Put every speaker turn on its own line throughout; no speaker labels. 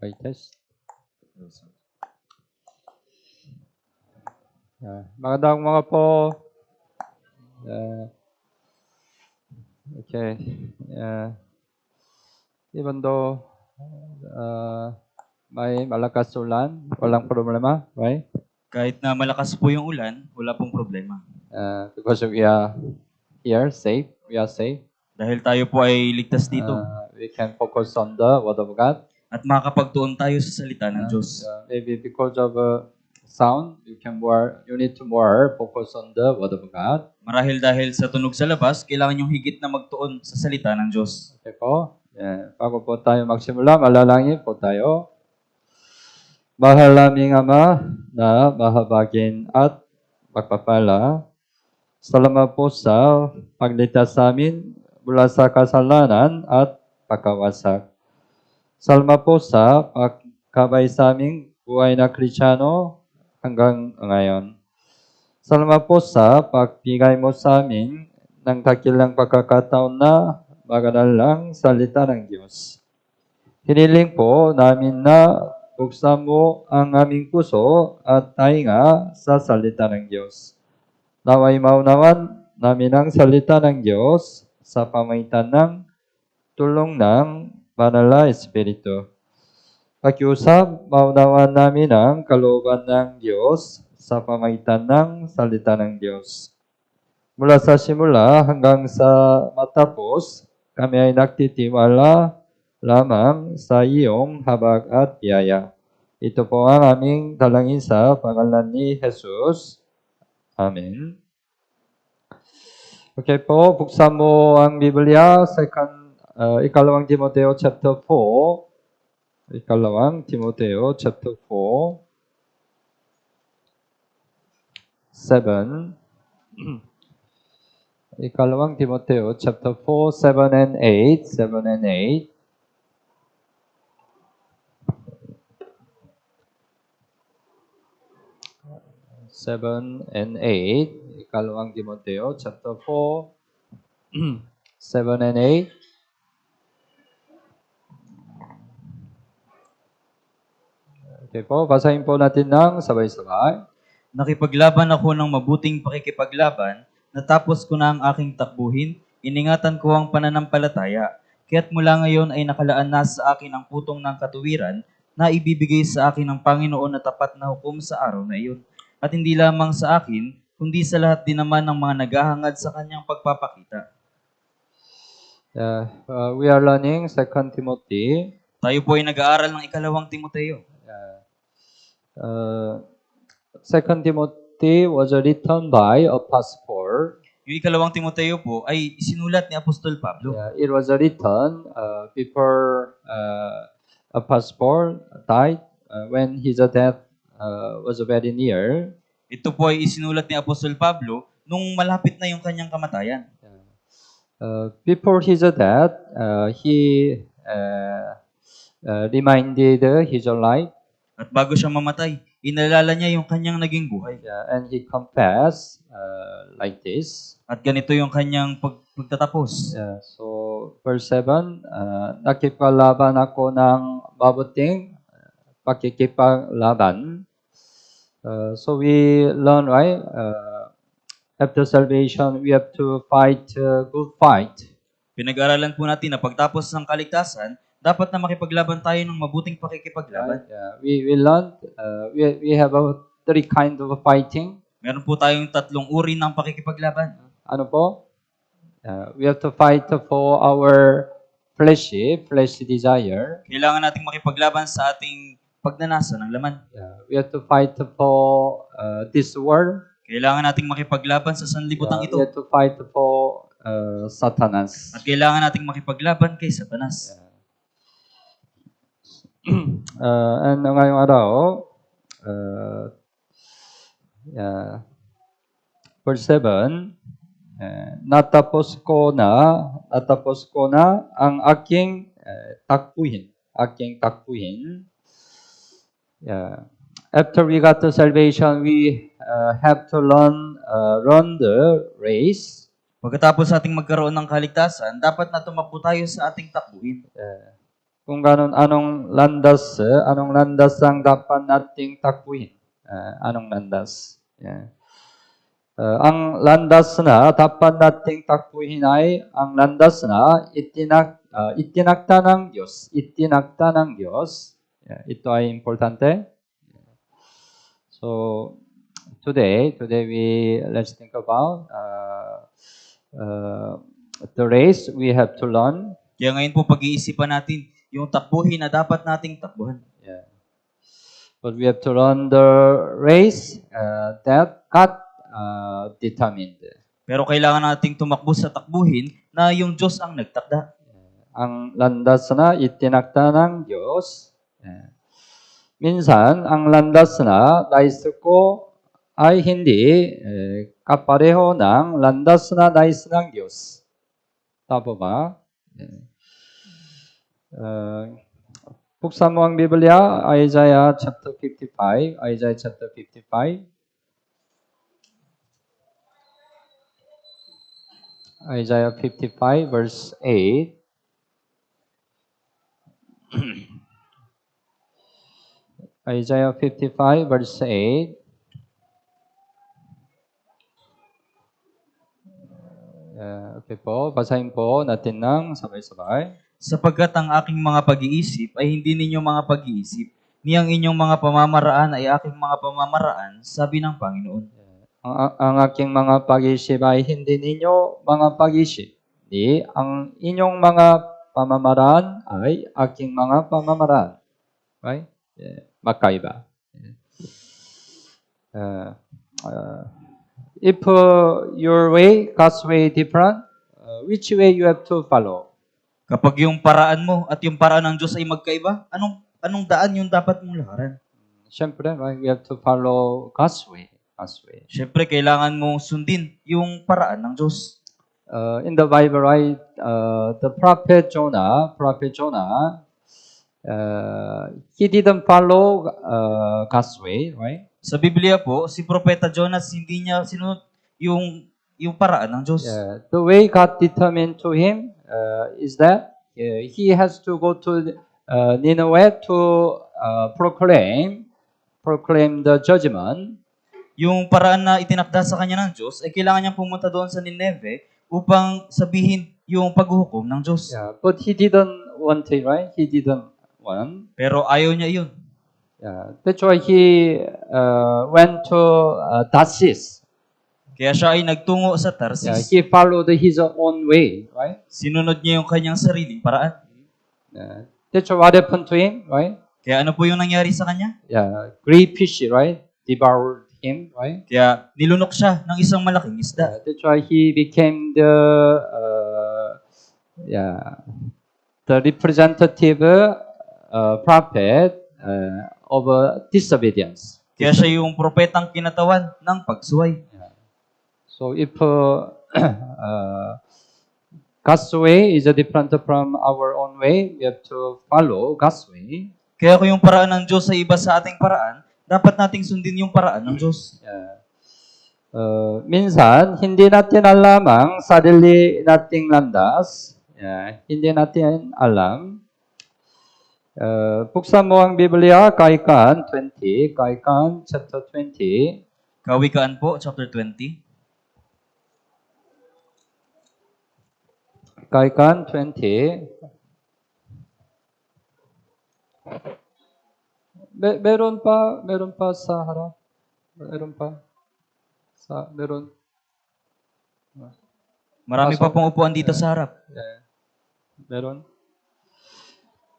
May test. Magandang mga po. Okay. Even though may malakas ulan, walang problema, right?
Kahit na malakas po yung ulan, wala pong problema.
Because we are here, safe. We are safe.
Dahil tayo po ay ligtas dito.
We can focus on the Word of God.
At makakapagtuon tayo sa salita ng Diyos.
Maybe because of sound, you need to more focus on the Word of God.
Marahil dahil sa tunog sa labas, kailangan yung higit na magtuon sa salita ng Diyos.
Okay po. Bago po tayo magsimula, malalangin po tayo. Mahal naming Ama na mahabagin at magpapala, salamat po sa pagligtas sa amin mula sa kasalanan at pagkawasak. Salamat po sa pagkabay sa aming buhay na Kristiyano hanggang ngayon. Salamat po sa pagbigay mo sa amin ng dakilang pagkakataon na magaral ang salita ng Diyos. Hiniling po namin na buksan mo ang aming puso at tainga sa salita ng Diyos. Naway maunawan namin ang salita ng Diyos sa pamamagitan ng tulong ng Banal na Espiritu. Pakiusap, maunawan namin ang kalooban ng Diyos sa pamamagitan ng salita ng Diyos. Mula sa simula hanggang sa matapos, kami ay nagtitiwala lamang sa iyong habag at biyaya. Ito po ang aming dalangin sa pangalan ni Jesus. Amen. Okay po, buksan mo ang Biblia, ikalawang Timoteo chapter 4. Ikalawang Timoteo chapter 4. 7. Ikalawang Timoteo chapter 4, 7 and 8. 7 and 8. Seven and 8. Ikalawang Timoteo chapter 4, 7 and 8. Okay po, basahin po natin ng sabay-sabay.
Nakipaglaban ako ng mabuting pakikipaglaban, natapos ko na ang aking takbuhin, iningatan ko ang pananampalataya, kaya't mula ngayon ay nakalaan na sa akin ang putong ng katuwiran na ibibigay sa akin ng Panginoon na tapat na hukom sa araw na iyon. At hindi lamang sa akin, kundi sa lahat din naman ng mga naghahangad sa kanyang pagpapakita.
We are learning 2 Timothy.
Tayo po ay nag-aaral ng ikalawang Timoteo.
2 Timothy was written by Apostle Paul.
Yung ikalawang Timoteo po ay isinulat ni Apostol Pablo.
It was written before Apostle Paul died, when his death was very near.
Ito po ay isinulat ni Apostol Pablo nung malapit na yung kanyang kamatayan.
Before his death, he reminded his life.
At bago siya mamatay, inalala niya yung kanyang naging buhay.
And he confessed like this.
At ganito yung kanyang pagtatapos.
So, verse 7, nakipaglaban ako ng mabuting pakikipaglaban. So we learn, right? After salvation, we have to fight a good fight.
Pinag-aralan po natin na pagtapos ng kaligtasan, dapat na makipaglaban tayo ng mabuting pakikipaglaban.
We learned, we have three kinds of fighting.
Meron po tayong tatlong uri ng pakikipaglaban.
Ano po? We have to fight for our fleshy desire.
Kailangan nating makipaglaban sa ating pagnanasa ng laman.
We have to fight for this world.
Kailangan nating makipaglaban sa sanlibutan ito.
We have to fight for Satanas.
At kailangan nating makipaglaban kay Satanas.
And ngayong araw, verse 7, natapos ko na ang aking takbuhin. After we got to salvation, we have to run the race.
Pagkatapos ating magkaroon ng kaligtasan, dapat na tumakbo tayo sa ating takbuhin.
Kung ganun, anong landas ang dapat nating takbuhin? Anong landas? Yeah. Ang landas na dapat nating takbuhin ay ang landas na itinakda ng Diyos. Itinakda ng Diyos. Yeah, ito ay importante. So today let's think about the race we have to learn.
Kaya ngayon po pag-iisipan natin yung takbuhin na dapat nating takbuhan.
Yeah. But we have to run the race that God determined.
Pero kailangan nating tumakbo sa takbuhin na yung Diyos ang nagtakda.
Ang landas na itinakda ng Diyos. Minsan, ang landas na nais ko ay hindi kapareho ng landas na nais ng Diyos. Tama ba? Buksan mo ang Biblia, Isaiah chapter 55. Isaiah chapter 55. Isaiah 55 verse 8. Isaiah 55 verse 8. Okay po, basahin po natin ng sabay-sabay.
Sapagkat ang aking mga pag-iisip ay hindi ninyong mga pag-iisip, ni ang inyong mga pamamaraan ay aking mga pamamaraan, sabi ng Panginoon.
Ang aking mga pag-iisip ay hindi ninyo mga pag-iisip, ni ang inyong mga pamamaraan ay aking mga pamamaraan. Right? Magkaiba. If your way, God's way different, which way you have to follow?
Kapag yung paraan mo at yung paraan ng Diyos ay magkaiba, anong daan yung dapat mong lakaran?
Siyempre, right? We have to follow God's way. God's way.
Siyempre, kailangan mong sundin yung paraan ng Diyos.
In the Bible, right, the prophet Jonah, he didn't follow God's way, right?
Sa Biblia po, si Propeta Jonas hindi niya sinunod yung paraan ng Diyos.
Yeah. The way God determined to him is that he has to go to Nineveh to proclaim the judgment.
Yung paraan na itinakda sa kanya ng Diyos, ay kailangan niyang pumunta doon sa Nineveh upang sabihin yung paghuhukom ng Diyos.
Yeah. But he didn't want it, right? He didn't want.
Pero ayaw niya yun.
Yeah. That's why he went to Tarsus.
Kaya siya ay nagtungo sa
Yeah.
Tarsis.
He followed his own way, right?
Sinunod niya yung kanyang sariling paraan.
Yeah. That's what happened to him, right?
Kaya ano po yung nangyari sa kanya?
Yeah. Great fish, right? Devoured him, right?
Kaya nilunok siya ng isang malaking isda.
Yeah. That's why he became the representative prophet of disobedience.
Kaya siya yung propetang kinatawan ng pagsuway.
So if God's way is different from our own way, we have to follow God's way.
Kaya kung yung paraan ng Diyos ay iba sa ating paraan, dapat nating sundin yung paraan ng Diyos.
Minsan, hindi natin alam ang sarili nating landas. Hindi natin alam. Buksan mo ang Biblia, Kawikaan chapter 20.
Kawikaan po, chapter 20.
Kawikaan 20. Meron pa sa harap. Meron.
Marami pa pong upuan dito sa harap.
Meron.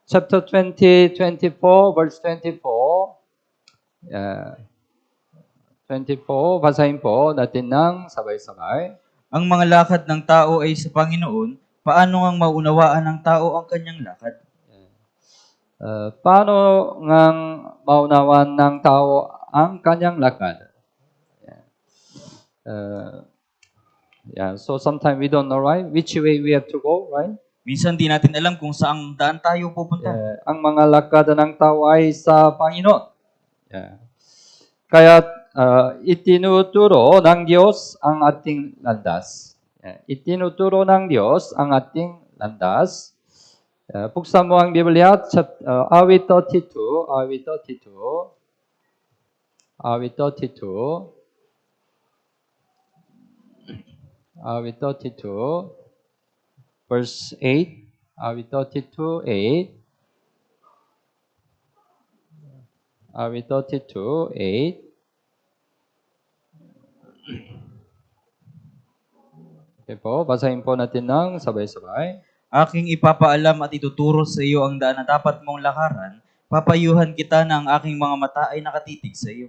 Chapter 20, 24, verse 24. 24, basahin po natin ng sabay-sabay.
Ang mga lakad ng tao ay sa Panginoon, paano ngang maunawaan ng tao ang kanyang lakad?
Paano ngang maunawaan ng tao ang kanyang lakad? So sometimes we don't know, right? Which way we have to go, right?
Minsan di natin alam kung saang daan tayo pupunta.
Ang mga lakad ng tao ay sa Panginoon. Kaya itinuturo ng Diyos ang ating landas. Itinuturo ng Diyos ang ating landas. buksan mo ang Biblia, are we 32? Are we 32? Are we 32? Are we 32? Verse 8. Are we 32? 8. Are we 32? 8. Okay po, basahin po natin ng sabay-sabay.
Aking ipapaalam at ituturo sa iyo ang daan na dapat mong lakaran. Papayuhan kita na ang aking mga mata ay nakatitig sa iyo.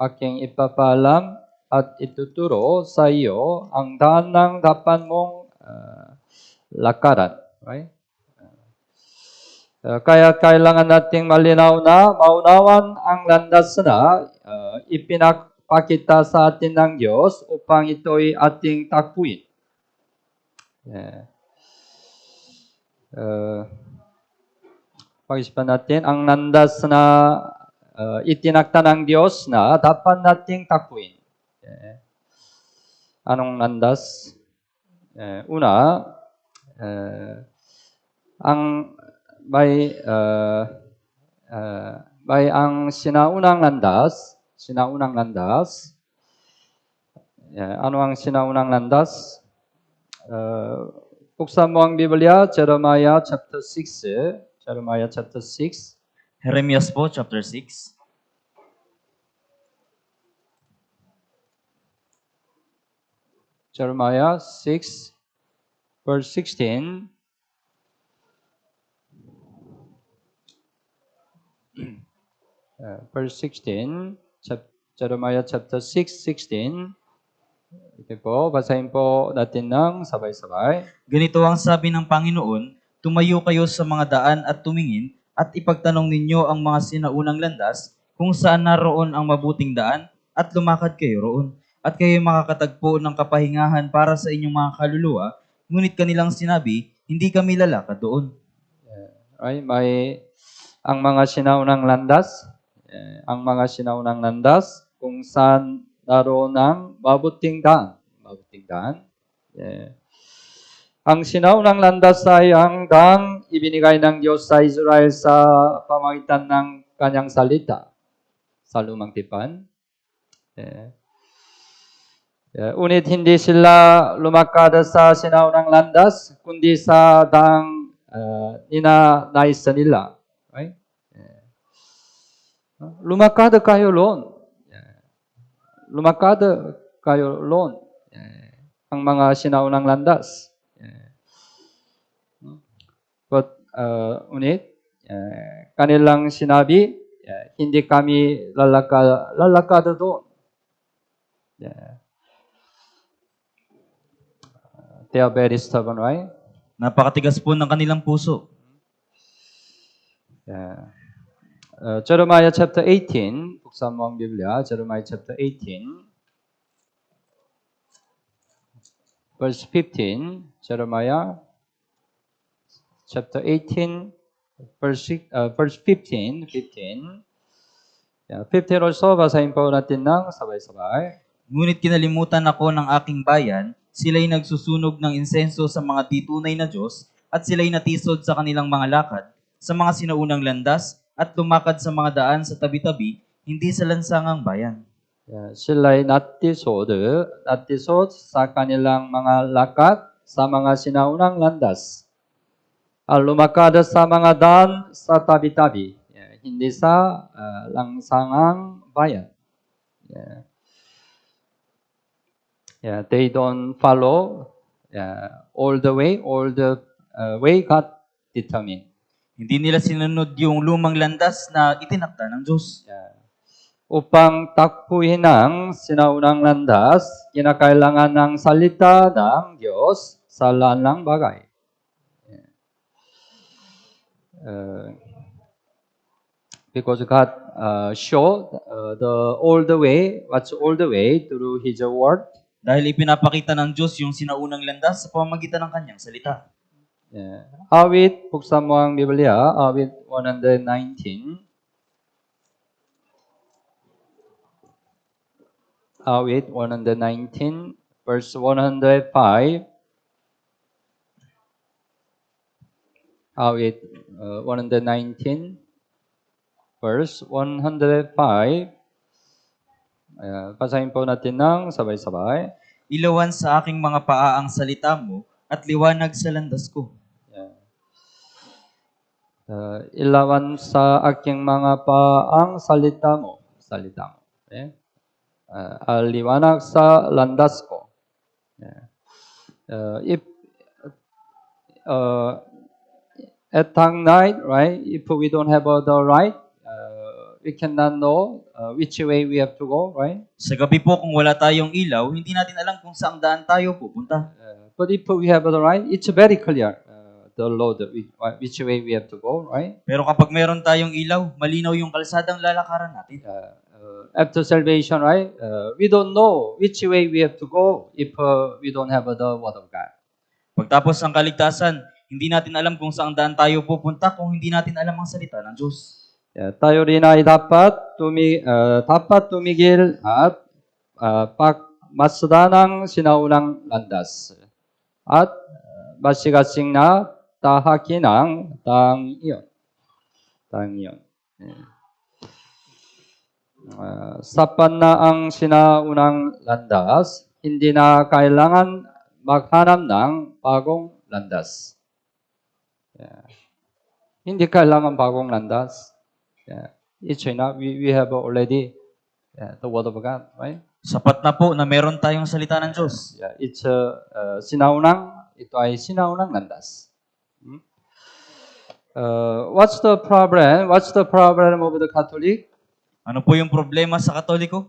Aking ipapaalam at ituturo sa iyo ang daan ng dapat mong lakaran. Right? Kaya kailangan nating malinaw na maunawan ang landas na ipinapakita sa atin ng Diyos upang ito'y ating takbuhin. Pag-isipan natin, ang landas na itinakda ng Diyos na dapat nating takbuhin. Anong landas? Una, ang may ang sinaunang landas. Ano ang sinaunang landas? Buksan mo ang Biblia, Jeremiah chapter 6. Jeremiah chapter 6.
Jeremias po, chapter 6.
Jeremiah 6, verse 16. Verse 16, Jeremiah chapter 6, 16. Okay po, basahin po natin ng sabay-sabay.
Ganito ang sabi ng Panginoon, tumayo kayo sa mga daan at tumingin at ipagtanong ninyo ang mga sinaunang landas kung saan naroon ang mabuting daan at lumakad kayo roon. At kayo makakatagpo ng kapahingahan para sa inyong mga kaluluwa, ngunit kanilang sinabi, hindi kami lalakad doon.
Right? Ang mga sinaunang landas, kung saan naroon ang mabuting daan. Ang sinaunang landas ay ang daang ibinigay ng Diyos sa Israel sa pamamagitan ng kanyang salita sa Lumang Tipan. Unit hindi sila lumakad sa sinaunang landas, kundi sa daang ninanais nila. Right? Lumakad kayo roon. Ang mga sinaunang landas. But unit, kanilang sinabi, hindi kami lalakad doon. They are very stubborn, right?
Napakatigas po ng kanilang puso.
Jeremiah chapter 18, buksan mo ang Biblia, Jeremiah chapter 18, verse 15, Jeremiah chapter 18, verse 15. 15 also, basahin po natin ng sabay-sabay.
Ngunit kinalimutan ako ng aking bayan, sila'y nagsusunog ng insenso sa mga titunay na Diyos, at sila'y natisod sa kanilang mga lakad, sa mga sinaunang landas, at lumakad sa mga daan sa tabi-tabi, hindi sa lansangang bayan.
Sila'y natisod sa kanilang mga lakad, sa mga sinaunang landas. Lumakad sa mga daan sa tabi-tabi, hindi sa lansangang bayan. They don't follow all the way God determined.
Hindi nila sinunod yung lumang landas na itinakda ng Diyos.
Upang takbuhin ang sinaunang landas, kinakailangan ng salita ng Diyos sa lahat ng bagay. Because God showed what's all the way through His word.
Dahil ipinapakita ng Diyos yung sinaunang landas sa pamamagitan ng kanyang salita.
Awit, buksan mo ang Biblia, awit 119. Awit 119, verse 105. awit 119, verse 105. Basahin po natin ng sabay-sabay.
Ilawan sa aking mga paa ang salita mo at liwanag sa landas ko.
Ilawan sa aking mga paang salita mo. Okay? Liwanag sa landas ko. If at night, right? If we don't have the right, we cannot know which way we have to go, right?
Sa gabi po kung wala tayong ilaw, hindi natin alam kung saang daan tayo pupunta.
But if we have the right, it's very clear. The road, which way we have to go, right?
Pero kapag meron tayong ilaw, malinaw yung kalsadang lalakaran natin.
After salvation, right? We don't know which way we have to go if we don't have the Word of God.
Pagtapos ng kaligtasan, hindi natin alam kung saang daan tayo pupunta kung hindi natin alam ang salita ng Diyos.
Tayo rin ay dapat tumigil at pagmasdan ng sinaunang landas at masigasing na tahakin ng tang iyon. Sapat na ang sinaunang landas, hindi na kailangan maghanap ng bagong landas. Hindi kailangan bagong landas. It's enough. We have already the Word of God, right?
Sapat na po na meron tayong salita ng Diyos.
It's ito ay sinaunang landas. What's the problem? What's the problem of the Catholic?
Ano po yung problema sa Katoliko?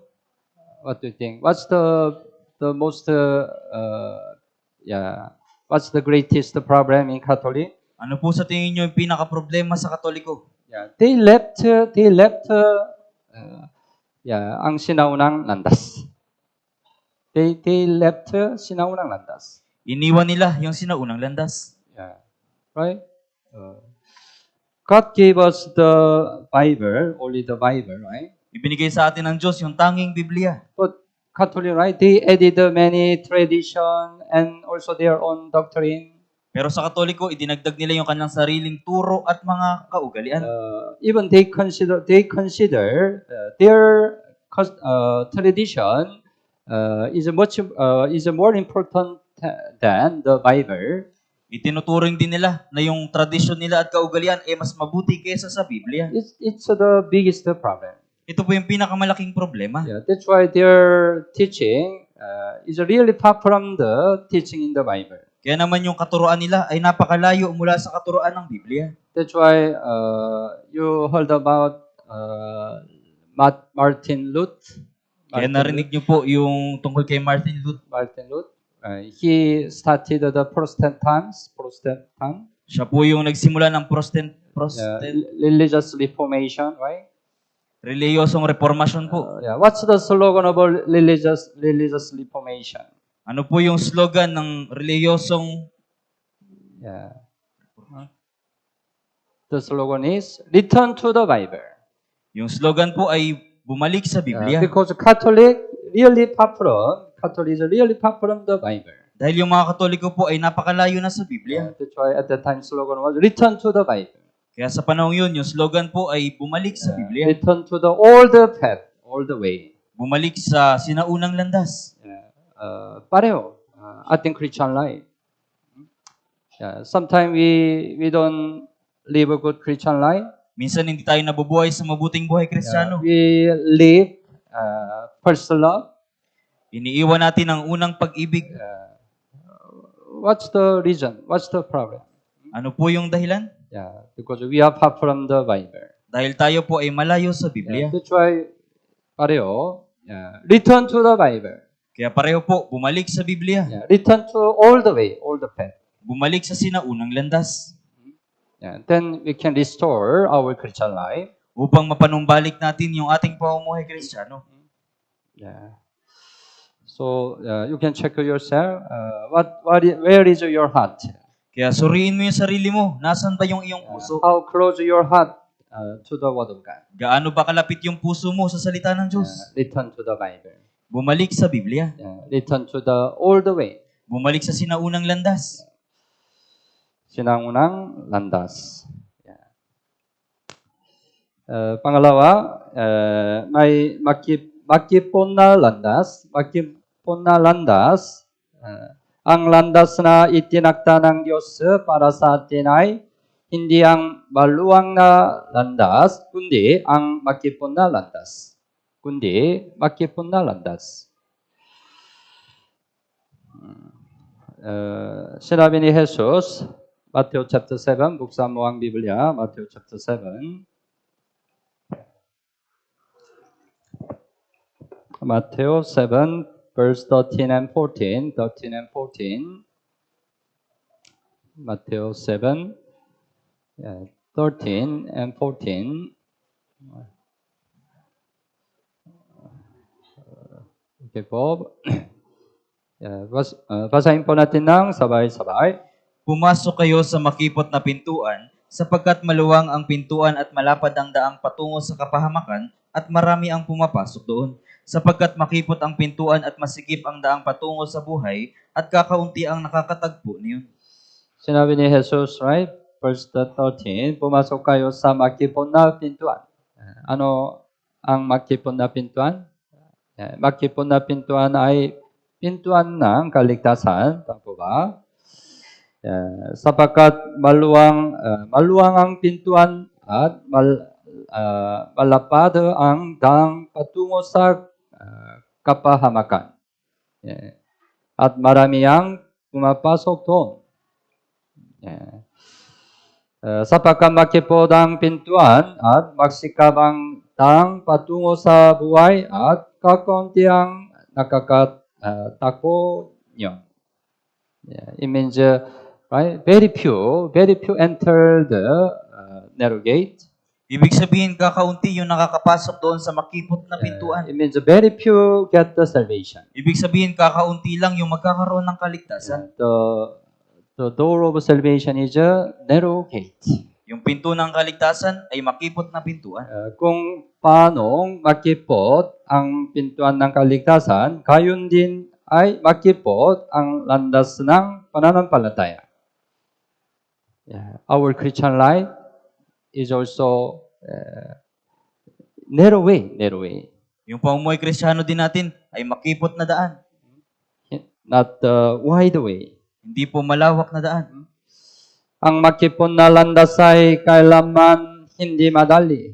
What do you think? What's the most what's the greatest problem in Catholic?
Ano po sa tingin nyo yung pinaka-problema sa Katoliko?
They left ang sinaunang landas. They left sinaunang landas.
Iniwan nila yung sinaunang landas.
Right? God gave us the Bible, only the Bible, right?
Ibinigay sa atin ng Diyos yung tanging Biblia.
But Catholic, right? They added many tradition and also their own doctrine.
Pero sa Katoliko, idinagdag nila yung kanilang sariling turo at mga kaugalian.
Even they consider their tradition is more important than the Bible.
Itinuturing din nila na yung tradisyon nila at kaugalian ay mas mabuti kaysa sa Biblia.
It's the biggest problem.
Ito po yung pinakamalaking problema.
That's why their teaching is really far from the teaching in the Bible.
Kaya naman yung katuruan nila ay napakalayo mula sa katuruan ng Biblia.
That's why you heard about Martin Luther.
Kaya narinig niyo po yung tungkol kay Martin Luther.
He started the Protestant.
Siya po yung nagsimula ng
Religious reformation, right?
reliyosong reformasyon po.
What's the slogan of religious reformation?
Ano po yung slogan ng reliyosong
The slogan is return to the Bible.
Yung slogan po ay bumalik sa Biblia.
Because Catholic is really far from the Bible.
Dahil yung mga Katoliko po ay napakalayo na sa Biblia.
That's why at that time slogan was return to the Bible.
Kaya sa panahon yun, yung slogan po ay bumalik sa Biblia.
Return to the old path, all the way.
Bumalik sa sinaunang landas.
Pareho, ating Christian life. Sometimes we don't live a good Christian life.
Minsan hindi tayo nabubuhay sa mabuting buhay Kristiyano.
We live first love.
Iniiwan natin ang unang pag-ibig.
What's the reason? What's the problem?
Ano po yung dahilan?
Because we are far from the Bible.
Dahil tayo po ay malayo sa Biblia.
That's why pareho, return to the Bible.
Kaya pareho po, bumalik sa Biblia.
Return to all the way, all the path.
Bumalik sa sinaunang landas.
Then we can restore our Christian life.
Upang mapanumbalik natin yung ating pamumuhay Kristiyano.
So you can check yourself. Where is your heart?
Kaya suriin mo yung sarili mo. Nasaan ba yung iyong puso?
How close your heart to the Word of God?
Gaano ba kalapit yung puso mo sa salita ng Diyos?
Return to the Bible.
Bumalik sa Biblia.
Return to the all the way.
Bumalik sa sinaunang landas.
Sinangunang landas. Pangalawa, may makipon na landas. Makipon na landas. Ang landas na itinakda ng Diyos para sa atin ay hindi ang maluwang na landas, kundi ang makipon na landas. Sinabi ni Jesus, Matthew chapter 7, buksan mo ang Biblia, Matthew chapter 7. Matthew 7, verse 13 and 14. Matthew 7, 13 and 14. Okay po. Basahin po natin ng sabay-sabay.
Pumasok kayo sa makipot na pintuan, sapagkat maluwang ang pintuan at malapad ang daang patungo sa kapahamakan, at marami ang pumapasok doon. Sapagkat makipot ang pintuan at masikip ang daang patungo sa buhay, at kakaunti ang nakakatagpo niyon.
Sinabi ni Jesus, right? Verse 13, pumasok kayo sa makipon na pintuan. Ano ang makipon na pintuan? Makipon na pintuan ay pintuan ng kaligtasan. Tama po ba? Sapagkat maluwang ang pintuan at malapad ang daang patungo sa kapahamakan. At marami ang pumapasok doon. Sapagkat makipot ang pintuan at magsikap ang daang patungo sa buhay at kakaunti ang nakakatakbo niyo. It means, right? Very few enter the narrow gate.
Ibig sabihin, kakaunti yung nakakapasok doon sa makipot na pintuan.
It means very few get the salvation.
Ibig sabihin, kakaunti lang yung magkakaroon ng kaligtasan.
The door of salvation is a narrow gate.
Yung pinto ng kaligtasan ay makipot na pintuan.
Kung paanong makipot ang pintuan ng kaligtasan, gayon din ay makipot ang landas ng pananampalataya. Our Christian life is also narrow way.
Yung pamumuhay Kristiyano din natin ay makipot na daan.
Not the wide way.
Hindi po malawak na daan.
Ang makipon na landas ay kailanman hindi madali.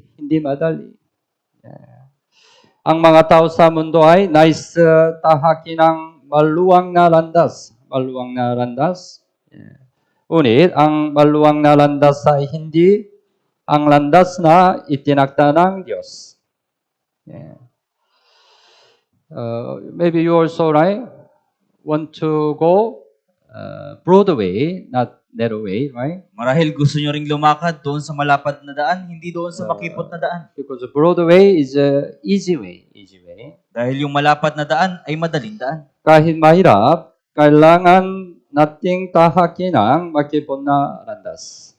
Ang mga tao sa mundo ay nais tahakin ng maluwang na landas. Ngunit ang maluwang na landas ay hindi ang landas na itinakda ng Diyos. Maybe you also, right, want to go broad way, not narrow way, right?
Marahil gusto nyo ring lumakad doon sa malapad na daan, hindi doon sa makipot na daan.
Because the broad way is a easy way.
Dahil yung malapad na daan ay madaling daan.
Kahit mahirap, kailangan nating tahakin ang makipon na landas.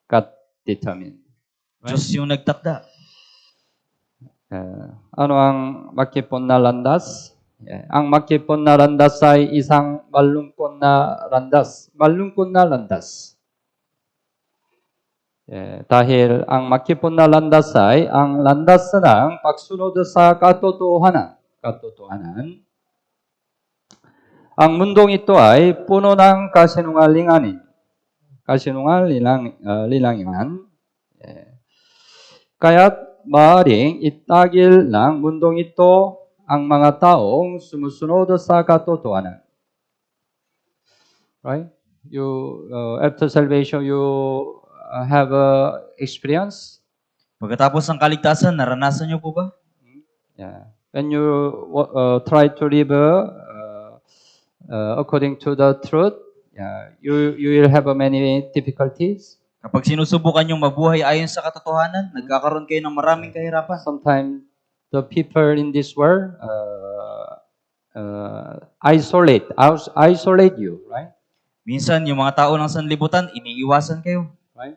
God determined.
Diyos yung nagtakda.
Ano ang makipon na landas? Ang makipon na landas ay isang malungkot na landas. Dahil ang makipon na landas ay ang landas ng pagsunod sa katotohanan. Ang mundong ito ay puno ng kasinungalingan. Kaya't maaaring itagil ng mundong ito ang mga taong sumusunod sa katotohanan. Right? You after salvation, you have experience.
Pagkatapos ng kaligtasan, naranasan nyo po ba?
When you try to live according to the truth, you will have many difficulties.
Kapag sinusubukan yung mabuhay ayon sa katotohanan, nagkakaroon kayo ng maraming kahirapan.
Sometimes the people in this world isolate you, right?
Minsan, yung mga tao ng sanlibutan, iniiwasan kayo.
Right?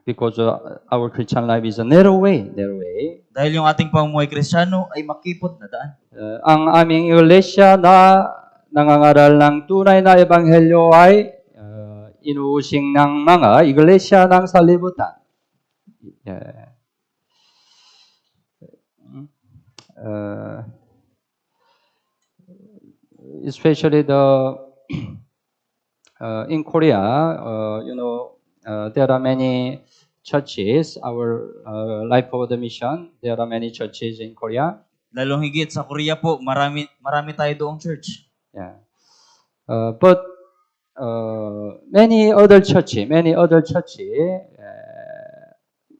because our Christian life is a narrow way,
Dahil yung ating pamumuhay Kristiyano ay makipot na daan.
ang aming iglesia na nangangaral ng tunay na ebanghelyo ay inuusing ng mga iglesia ng salibutan. Especially in Korea, there are many churches. Our Life of the Mission, there are many churches in Korea.
Lalong higit sa Korea po, marami tayo doong church.
Yeah. But many other churches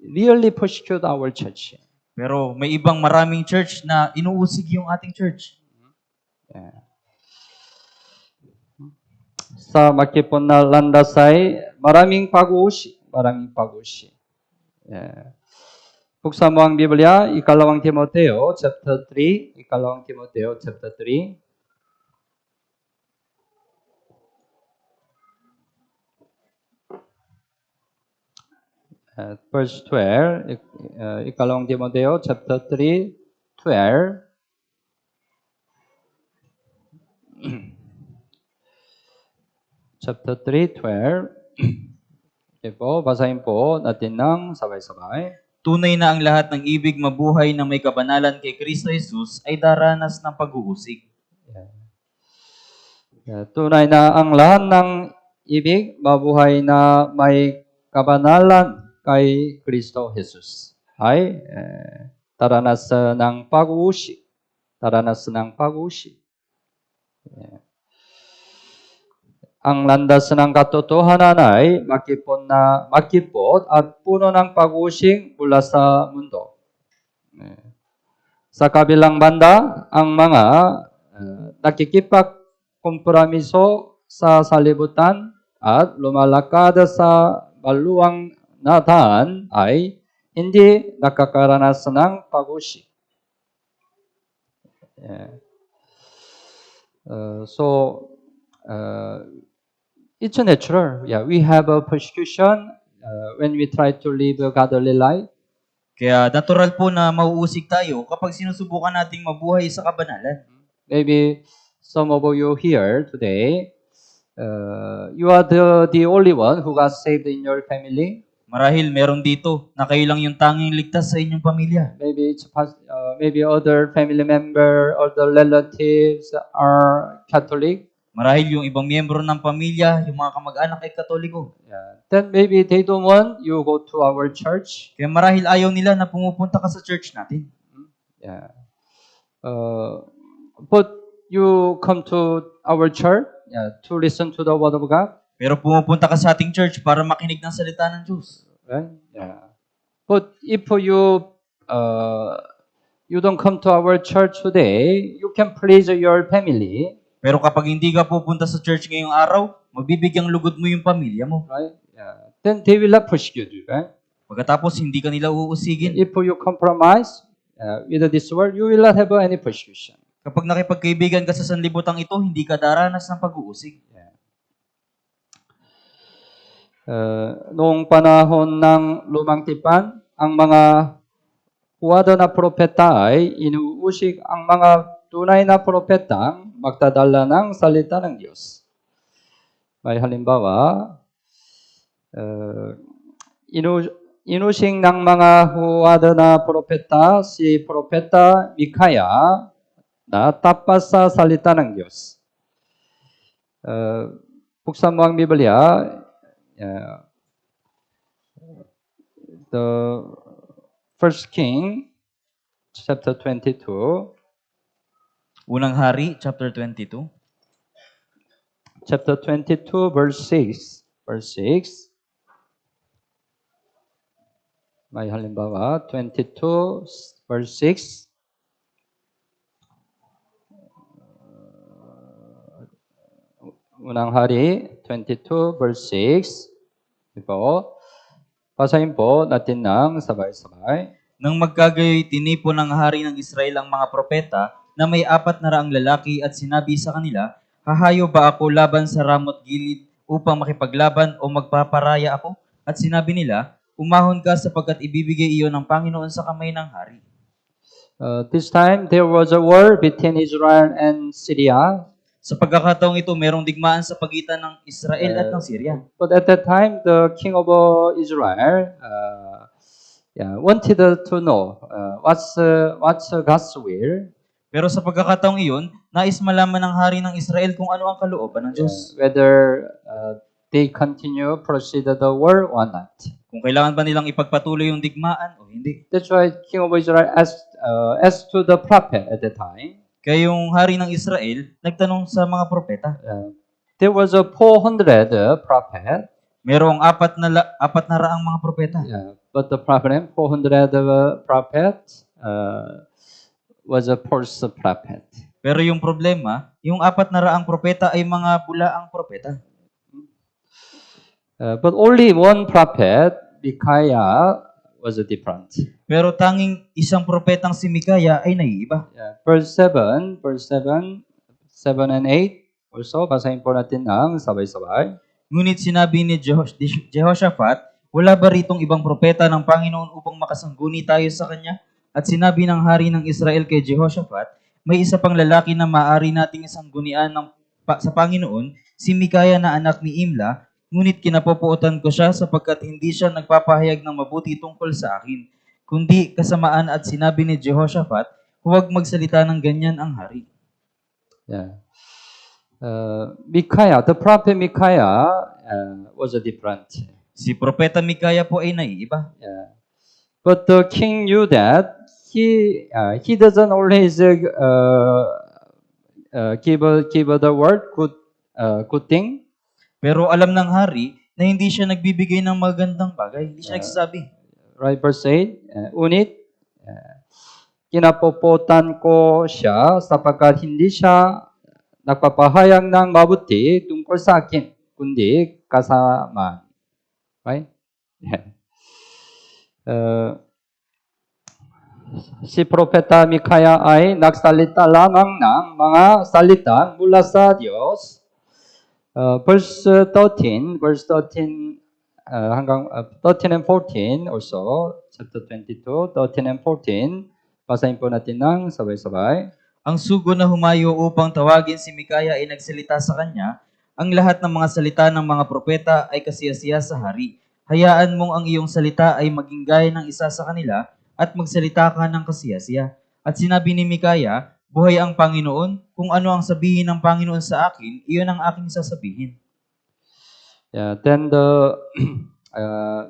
really persecute our church.
Pero may ibang maraming church na inuusig yung ating church.
Yeah. Sa makipon na landas ay maraming pag-uusig. Yeah. Buksan mo ang Biblia, ikalawang Timoteo, chapter 3. Ikalawang Timoteo, chapter 3. Verse 12, ikalawang Timoteo, chapter 3, 12. Chapter 3, 12. Okay po, basahin po natin ng sabay-sabay.
Tunay na ang lahat ng ibig mabuhay na may kabanalan kay Kristo Jesus ay daranas ng pag-uusig.
Tunay na ang lahat ng ibig mabuhay na may kabanalan kay Kristo Jesus ay daranas ng pag-uusig. Ang landas ng katotohanan ay makipot at puno ng pag-uusig mula sa mundo. Sa kabilang banda, ang mga nakikipagkompromiso sa salibutan at lumalakad sa maluwang na daan ay hindi nakakaranas ng pag-uusig. It's natural. Yeah, we have a persecution when we try to live a godly life.
Kaya natural po na mauusig tayo kapag sinusubukan nating mabuhay sa kabanalan.
Maybe some of you here today, you are the only one who got saved in your family.
Marahil meron dito na kayo lang yung tanging ligtas sa inyong pamilya.
Maybe other family member or the relatives are Catholic.
Marahil yung ibang miyembro ng pamilya, yung mga kamag-anak ay Katoliko.
Yeah. Then maybe they don't want you go to our church.
Kaya marahil ayaw nila na pumupunta ka sa church natin.
Yeah. But you come to our church, to listen to the word of God.
Pero pumupunta ka sa ating church para makinig ng salita ng Diyos.
Right? Yeah. But if you don't come to our church today, you can please your family.
Pero kapag hindi ka pupunta sa church ngayong araw, mabibigyang lugod mo yung pamilya mo.
Right? Yeah. Then they will not persecute you, right?
Pagkatapos hindi ka nila uusigin.
If you compromise with this world, you will not have any persecution.
Kapag nakipagkaibigan ka sa sanlibutan ito, hindi ka daranas ng pag-uusig.
Noong panahon ng lumang tipan, ang mga huwado na propeta ay inuusig ang mga tunay na propetang magdadala ng salita ng Diyos. May halimbawa, inusing ng mga huwado na propeta si Propeta Mikaya na tapat sa salita ng Diyos. Buksan mo ang Biblia, the First King, chapter 22.
Unang Hari, chapter 22.
Chapter 22, verse 6. Verse 6. May halimbawa, 22, verse 6. Unang Hari, 22, verse 6. Ito. Basahin po natin ng sabay-sabay.
Nang magkagayoy, tinipon ng hari ng Israel ang mga propeta na may 400 lalaki at sinabi sa kanila, hahayo ba ako laban sa Ramot Gilid upang makipaglaban o magpaparaya ako? At sinabi nila, umahon ka sapagkat ibibigay iyon ng Panginoon sa kamay ng hari.
This time there was a war between Israel and Syria.
Sa pagkakataong ito, merong digmaan sa pagitan ng Israel at ng Syria.
But at that time, the king of Israel wanted to know what's God's will,
Pero sa pagkakataong iyon, nais malaman ng hari ng Israel kung ano ang kalooban ng Diyos.
whether they continue proceed the war or not.
Kung kailangan ba nilang ipagpatuloy yung digmaan o hindi.
That's why king of Israel asked to the prophet at that time.
Kaya yung hari ng Israel, nagtanong sa mga propeta.
There was a 400 prophet.
Merong apat na raang mga propeta.
But the problem, 400 prophet was a false prophet.
Pero yung problema, yung apat na raang propeta ay mga bulaang propeta.
But only one prophet, Micaiah, was different.
Pero tanging isang propetang si Mikaya ay naiiba.
Verse 7 and 8, also, basahin po natin ang sabay-sabay.
Ngunit sinabi ni Jehoshaphat, wala ba ritong ibang propeta ng Panginoon upang makasangguni tayo sa kanya? At sinabi ng hari ng Israel kay Jehoshaphat, may isa pang lalaki na maaari nating isanggunian sa Panginoon, si Mikaya na anak ni Imla, ngunit kinapopuotan ko siya sapagkat hindi siya nagpapahayag ng mabuti tungkol sa akin. Kundi kasamaan at sinabi ni Jehoshaphat, huwag magsalita ng ganyan ang hari.
Micaiah, the prophet Micaiah was different.
Si Propeta Mikaya po ay naiiba.
But the king knew that he doesn't always give the word good thing.
Pero alam ng hari na hindi siya nagbibigay ng magandang bagay. Hindi siya nagsasabi.
Right, verse 8. Unit, kinapopotan ko siya sapagkat hindi siya nagpapahayag ng mabuti tungkol sa akin, kundi kasamaan. Right? Si Propeta Mikaya ay nagsalita lamang ng mga salita mula sa Diyos. Verse 13 hanggang 13 and 14 also, chapter 22, 13 and 14, basahin po natin ng sabay-sabay.
Ang sugo na humayo upang tawagin si Mikaya ay nagsalita sa kanya, ang lahat ng mga salita ng mga propeta ay kasiyasiya sa hari. Hayaan mong ang iyong salita ay maging gaya ng isa sa kanila at magsalita ka ng kasiyasiya. At sinabi ni Mikaya, buhay ang Panginoon, kung ano ang sabihin ng Panginoon sa akin, iyon ang aking sasabihin.
Then the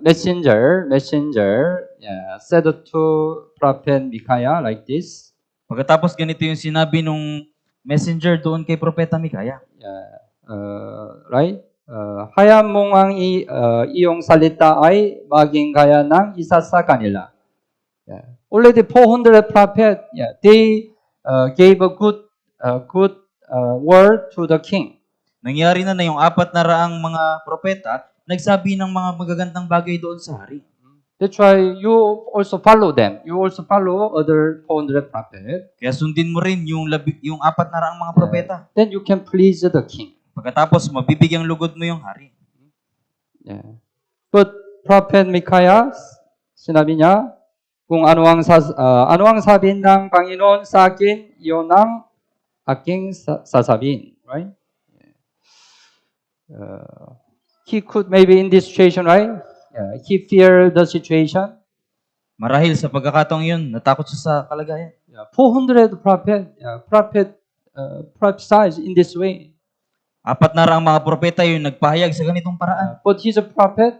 messenger said to prophet Micaiah like this.
Pagkatapos ganito yung sinabi nung messenger doon kay Propeta Mikaya.
Right? Hayaan mong ang iyong salita ay maging gaya ng isa sa kanila. Already 400 prophet, they gave a good word to the king.
Nangyari na yung apat na raang mga propeta, nagsabi ng mga magagandang bagay doon sa hari.
That's why you also follow them. You also follow other 400 prophets.
Kaya sundin mo rin yung apat na raang mga propeta.
Then you can please the king.
Pagkatapos, mabibigyang lugod mo yung hari.
But Prophet Micaiah, sinabi niya, kung ano ang sabihin ng Panginoon sa akin, iyon ang aking sasabihin. Right? He could maybe in this situation, right? He feared the situation.
Marahil sa pagkakataong yun, natakot siya sa kalagayan.
400 prophet prophesied in this way.
Apat na raang mga propeta yung nagpahayag sa ganitong paraan.
But his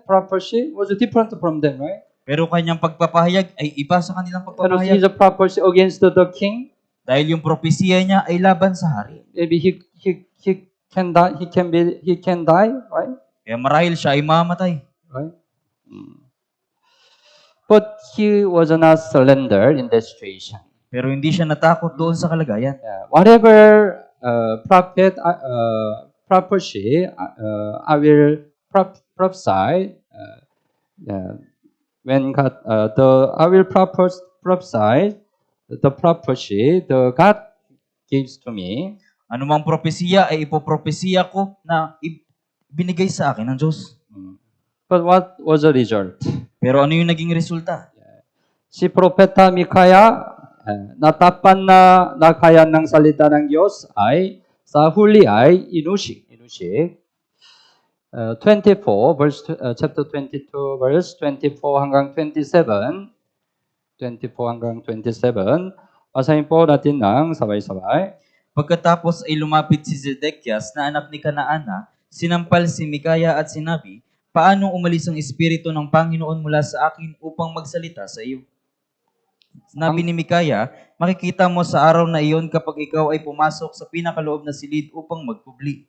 prophecy was different from them, right?
Pero kanyang pagpapahayag ay iba sa kanilang
But
pagpapahayag.
his prophecy against the king.
Dahil yung propesiya niya ay laban sa hari.
Maybe he can die. He can die, right?
Kaya marahil siya ay mamatay.
Right? But he was not surrender in that situation.
Pero hindi siya natakot doon sa kalagayan.
Whatever prophecy I will prophesy. When God, I will prophesy the prophecy the God gives to me.
Anumang propesiya ay ipopropesiya ko na binigay sa akin ng Diyos.
But what was the result?
Pero ano yung naging resulta?
Si Propeta Mikaya, natapan na nakayan ng salita ng Diyos ay sa huli ay inusik. 24, chapter 22, verse 24 hanggang 27. 24 hanggang 27. Basahin po natin ng sabay-sabay.
Pagkatapos ay lumapit si Zedekias na anak ni Kanaana, sinampal si Mikaya at sinabi, "Paano umalis ang Espiritu ng Panginoon mula sa akin upang magsalita sa iyo?" Sinabi ni Mikaya, "Makikita mo sa araw na iyon kapag ikaw ay pumasok sa pinakaloob na silid upang magpubli."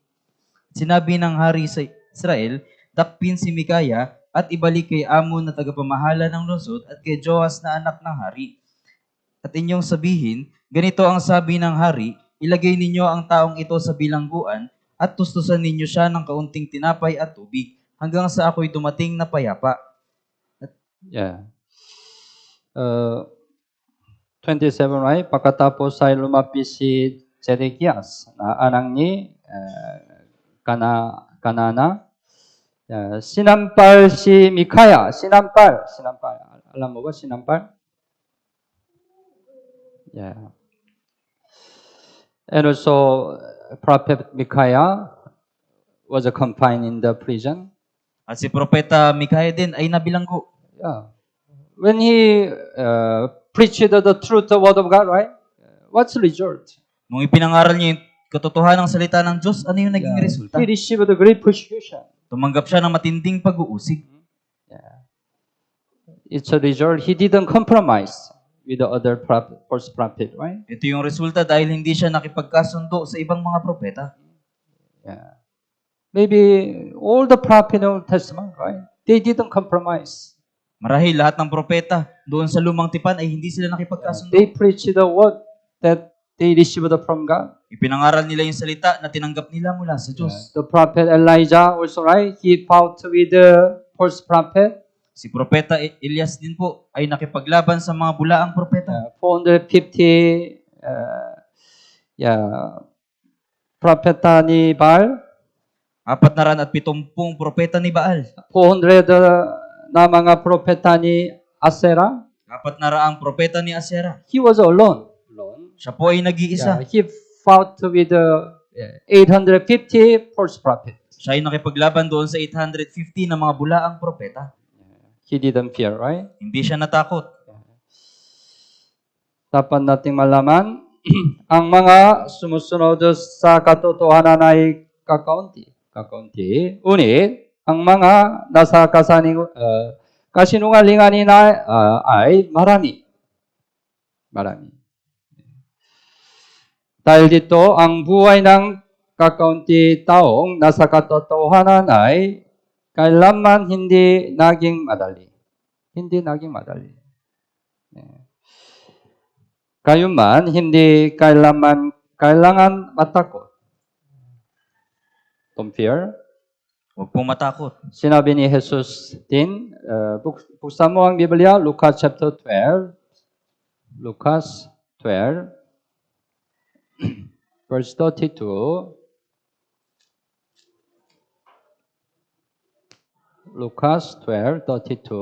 Sinabi ng hari sa Israel, "Takpin si Mikaya at ibalik kay Amon na tagapamahala ng lungsod at kay Joas na anak ng hari. At inyong sabihin, ganito ang sabi ng hari, ilagay ninyo ang taong ito sa bilangguan at tustusan ninyo siya ng kaunting tinapay at tubig hanggang sa ako'y dumating na payapa."
Yeah. 27, right? Pagkatapos ay lumapit si Zedekias na anak ni Kanana. Sinampal si Mikaya. Sinampal. Alam mo ba sinampal? Yeah. And also, Prophet Mikaya was confined in the prison.
At si Propeta Mikaya din ay nabilanggo.
Yeah. When he preached the truth, the word of God, right? What's the result?
Nung ipinangaral niya yung katotohanan ng salita ng Diyos, ano yung naging resulta?
He received a great persecution.
Tumanggap siya ng matinding pag-uusig.
Yeah. It's a result. He didn't compromise with the other false prophet, right?
Ito yung resulta dahil hindi siya nakipagkasundo sa ibang mga propeta.
Yeah. Maybe all the prophet in the Old Testament, right? They didn't compromise.
Marahil lahat ng propeta doon sa lumang tipan ay hindi sila nakipagkasundo.
They preached the word that they received from God.
Ipinangaral nila yung salita na tinanggap nila mula sa Diyos.
The prophet Elijah also, right? He fought with the false prophet.
Si Propeta Elias din po ay nakipaglaban sa mga bulaang propeta.
450 propeta ni Baal.
470 propeta ni Baal.
400 na mga propeta ni Asera.
400 propeta ni Asera.
He was alone.
Siya po ay nag-iisa.
He fought with 850 false prophet.
Siya ay nakipaglaban doon sa 850 na mga bulaang propeta.
He didn't fear, right?
Hindi siya natakot.
Dapat nating malaman, ang mga sumusunod sa katotohanan ay kakaunti. Unit, ang mga nasa kasinungalingan ay marami. Dahil dito, ang buhay ng kakaunti taong nasa katotohanan ay kailanman hindi naging madali. Gayunman, hindi kailangan matakot. Don't fear.
Huwag pong matakot.
Sinabi ni Jesus din, buksan mo ang Biblia, Lucas chapter 12. Lucas 12, verse 32. Lucas 12:32.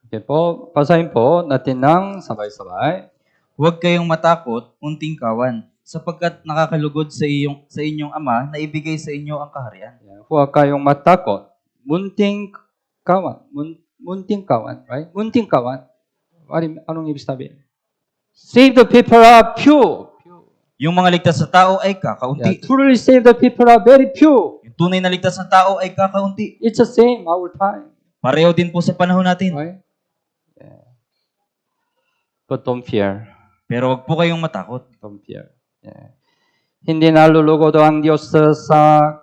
Okay po, basahin po natin ng sabay-sabay.
Huwag kayong matakot, unting kawan, sapagkat nakakalugod sa inyong ama na ibigay sa inyo ang kaharian.
Huwag kayong matakot. Munting kawan, right? Munting kawan. Anong ibig sabihin? Save the people are few.
Yung mga ligtas sa tao ay kakaunti.
Truly save the people are very few.
Yung tunay na ligtas na tao ay kakaunti.
It's the same our time.
Pareho din po sa panahon natin.
Right? But don't fear.
Pero wag po kayong matakot.
Don't fear. Hindi nalulugod ang Diyos sa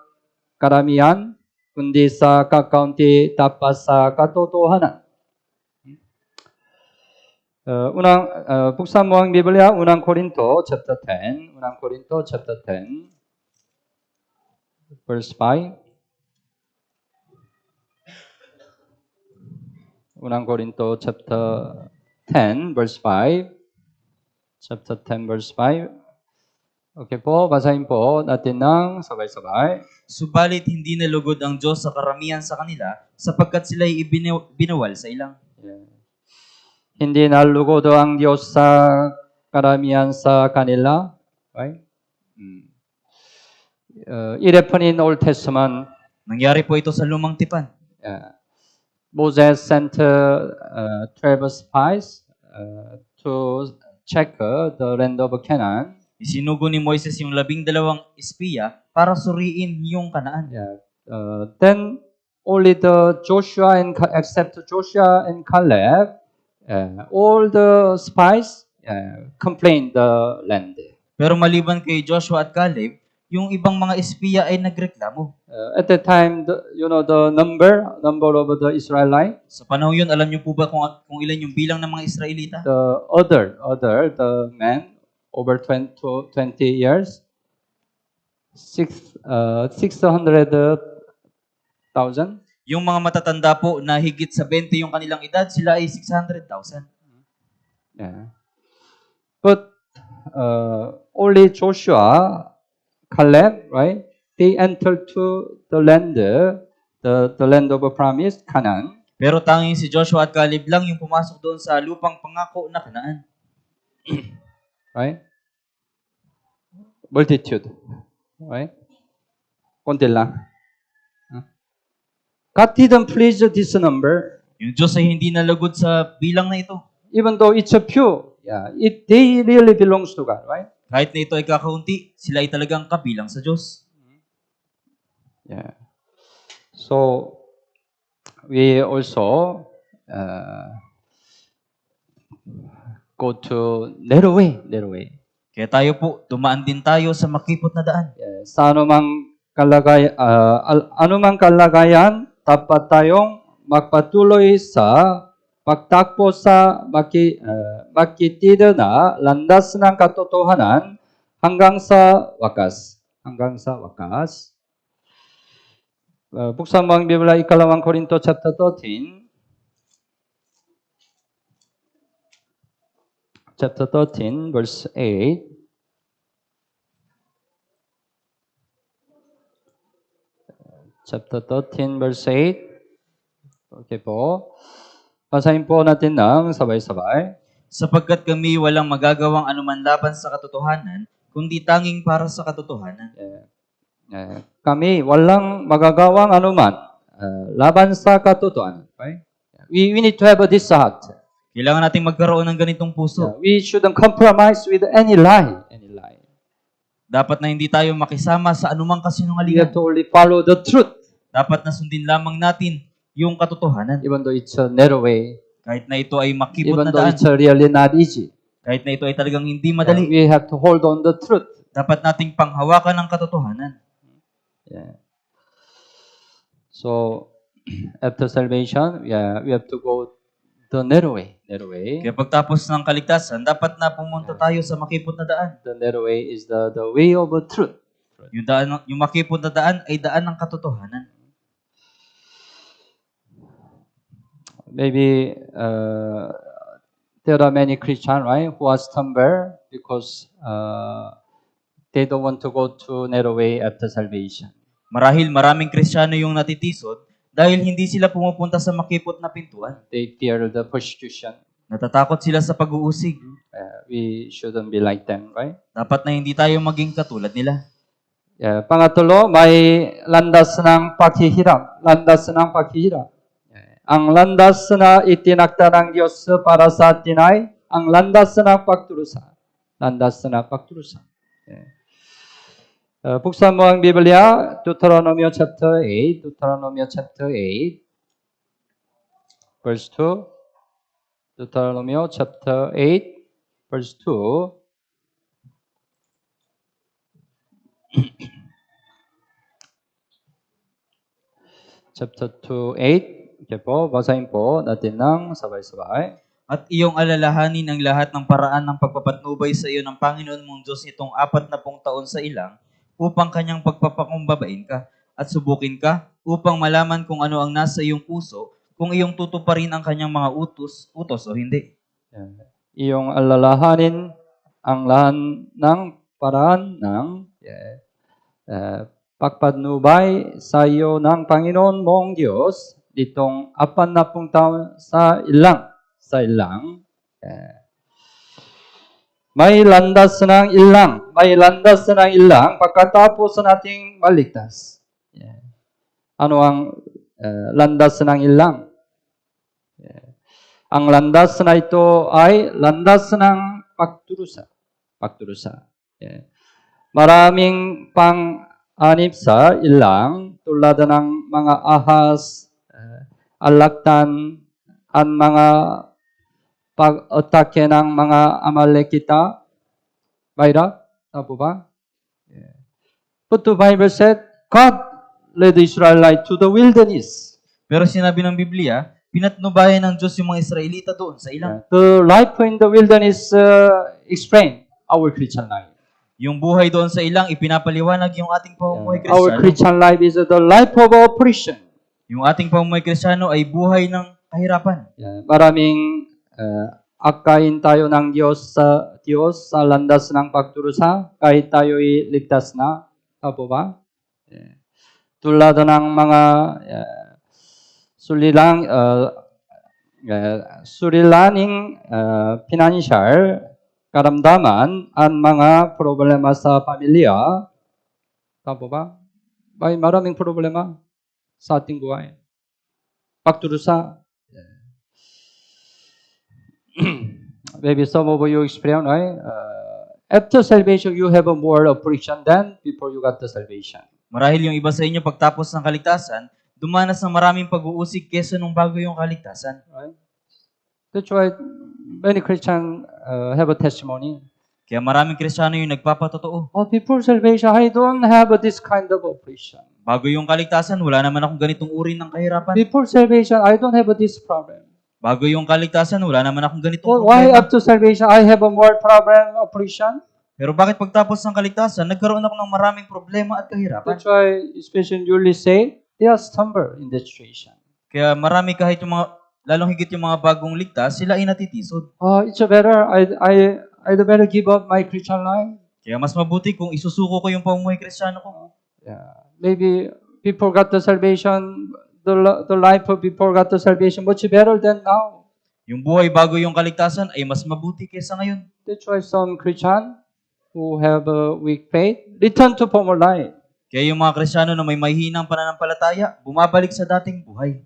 karamihan, kundi sa kakaunti dapat sa katotohanan. Buksan mo ang Biblia, Unang Korinto chapter 10. Unang Korinto chapter 10, verse 5. Unang Korinto chapter 10, verse 5. Chapter 10, verse 5. Okay po, basahin po natin ng sabay-sabay.
Subalit hindi nalugod ang Diyos sa karamihan sa kanila sapagkat sila'y binawal sa ilang.
Yeah. Hindi nalugodo ang Diyos sa karamihan sa kanila. Right? It happened in Old Testament.
Nangyari po ito sa lumang tipan.
Moses sent 12 spies to check the land of Canaan.
Isinugo ni Moises yung 12 espiya para suriin yung Kanaan.
Yeah. Then only except Joshua and Caleb, all the spies complained the land.
Pero maliban kay Joshua at Caleb, yung ibang mga espiya ay nagreklamo.
At that time, the number of the Israelites.
Sa panahon yun, alam niyo po ba kung ilan yung bilang ng mga Israelita?
The men over 20 years, 600,000.
Yung mga matatanda po na higit sa 20 yung kanilang edad, sila ay 600,000.
Yeah. But only Joshua, Caleb, right? They entered to the land of promise, Canaan.
Pero tanging si Joshua at Caleb lang yung pumasok doon sa lupang pangako na Kanaan.
Right? Multitude. Right? Konti lang. God didn't please this number.
Yung Diyos ay hindi nalagod sa bilang na ito.
Even though it's a few, they really belongs to God, right?
Kahit na ito ay kakaunti, sila ay talagang kabilang sa Diyos.
Yeah. So we also go to narrow way.
Kaya tayo po, dumaan din tayo sa makipot na daan.
Sa anumang kalagayan, dapat tayong magpatuloy sa pagtakbo sa makitid na landas ng katotohanan hanggang sa wakas. Buksan mo ang Biblia, ikalawang Korinto chapter 13. Chapter 13, verse 8. Chapter 13, verse 8. Okay po. Basahin po natin ng sabay-sabay.
Sapagkat kami walang magagawang anuman laban sa katotohanan, kundi tanging para sa katotohanan.
Kami walang magagawang anuman laban sa katotohanan. Right? We need to have this heart.
Kailangan nating magkaroon ng ganitong puso.
We shouldn't compromise with any lie.
Dapat na hindi tayo makisama sa anumang
We
kasinungalingan.
have to only follow the truth,
Dapat na sundin lamang natin yung katotohanan.
even though it's a narrow way,
Kahit na ito ay makipot
even
na
though
daan.
it's really not easy.
Kahit na ito ay talagang hindi madali.
We have to hold on the truth.
Dapat nating panghawakan ng katotohanan.
Yeah. So after salvation, we have to go the narrow way.
Kaya pagtapos ng kaligtasan, dapat na pumunta tayo sa makipot na daan.
The narrow way is the way of the truth.
Yung makipot na daan ay daan ng katotohanan.
Maybe there are many Christians, right, who are stumble because they don't want to go to narrow way after salvation.
Marahil maraming Kristiyano yung natitisod dahil hindi sila pumupunta sa makipot na pintuan.
They fear the persecution.
Natatakot sila sa pag-uusig.
We shouldn't be like them, right?
Dapat na hindi tayo maging katulad nila.
Pangatlo, may landas ng paghihirap. Ang landas na itinakda ng Diyos para sa atin ay ang landas ng pagdurusa. Buksan mo ang Biblia, Deuteronomy chapter 8, verse 2. Deuteronomy chapter 8, verse 2. Chapter 2, 8. Okay po, basahin po natin ng sabay-sabay.
At iyong alalahanin ang lahat ng paraan ng pagpapatnubay sa iyo ng Panginoon mong Diyos itong 40 taon sa ilang upang kanyang pagpapakumbabain ka at subukin ka upang malaman kung ano ang nasa iyong puso, kung iyong tutuparin ang kanyang mga utos o hindi.
Iyong alalahanin ang lahat ng paraan ng pagpatnubay sa iyo ng Panginoon mong Diyos ditong 40 taon sa ilang may landas ng ilang pagkatapos nating maligtas. Ano ang landas ng ilang? Ang landas na ito ay landas ng pagdurusa. Maraming pang-anib sa ilang tulad ng mga ahas, alakdan, at mga pag-atake ng mga Amalekita. Mayra? Tama ba? But the Bible said, God led the Israelites to the wilderness.
Pero sinabi ng Biblia, pinatnubayan ng Diyos yung mga Israelita doon sa ilang.
The life in the wilderness explain our Christian life.
Yung buhay doon sa ilang, ipinapaliwanag yung ating pamumuhay
Our
Kristiyano.
Christian life is the life of oppression.
Yung ating pamumuhay Kristiyano ay buhay ng kahirapan.
Maraming akain tayo ng Diyos sa landas ng pagdurusa kahit tayo'y ligtas na. Tama ba? Tulad ng mga surilaning financial karamdaman at mga problema sa pamilya. Tama ba? May maraming problema sa ating buhay. Pagdurusa. Maybe some of you experience, right? After salvation, you have a more oppression than before you got the salvation.
Marahil yung iba sa inyo pagtapos ng kaligtasan, dumanas ng maraming pag-uusig kesa nung bago yung kaligtasan.
Right? That's why many Christians have a testimony.
Kaya maraming Kristiyano yung nagpapatotoo.
Oh, before salvation, I don't have this kind of oppression.
Bago yung kaligtasan, wala naman akong ganitong uri ng kahirapan.
Before salvation, I don't have this problem.
Bago yung kaligtasan, wala naman akong ganitong
Why
problema.
after salvation, I have a more problem, oppression?
Pero bakit pagtapos ng kaligtasan, nagkaroon ako ng maraming problema at kahirapan?
That's why, especially newly saved, they are stumble in this situation.
Kaya marami kahit yung mga, lalong higit yung mga bagong ligtas, sila ay natitisod.
It's better, I'd better give up my Christian life.
Kaya mas mabuti kung isusuko ko yung pamumuhay Kristiyano ko.
Maybe before got the salvation, the life of before got the salvation much better than now.
Yung buhay bago yung kaligtasan ay mas mabuti kaysa ngayon.
That's why some Christian who have a weak faith return to former life.
Kaya yung mga Kristiyano na may mahihinang pananampalataya, bumabalik sa dating buhay.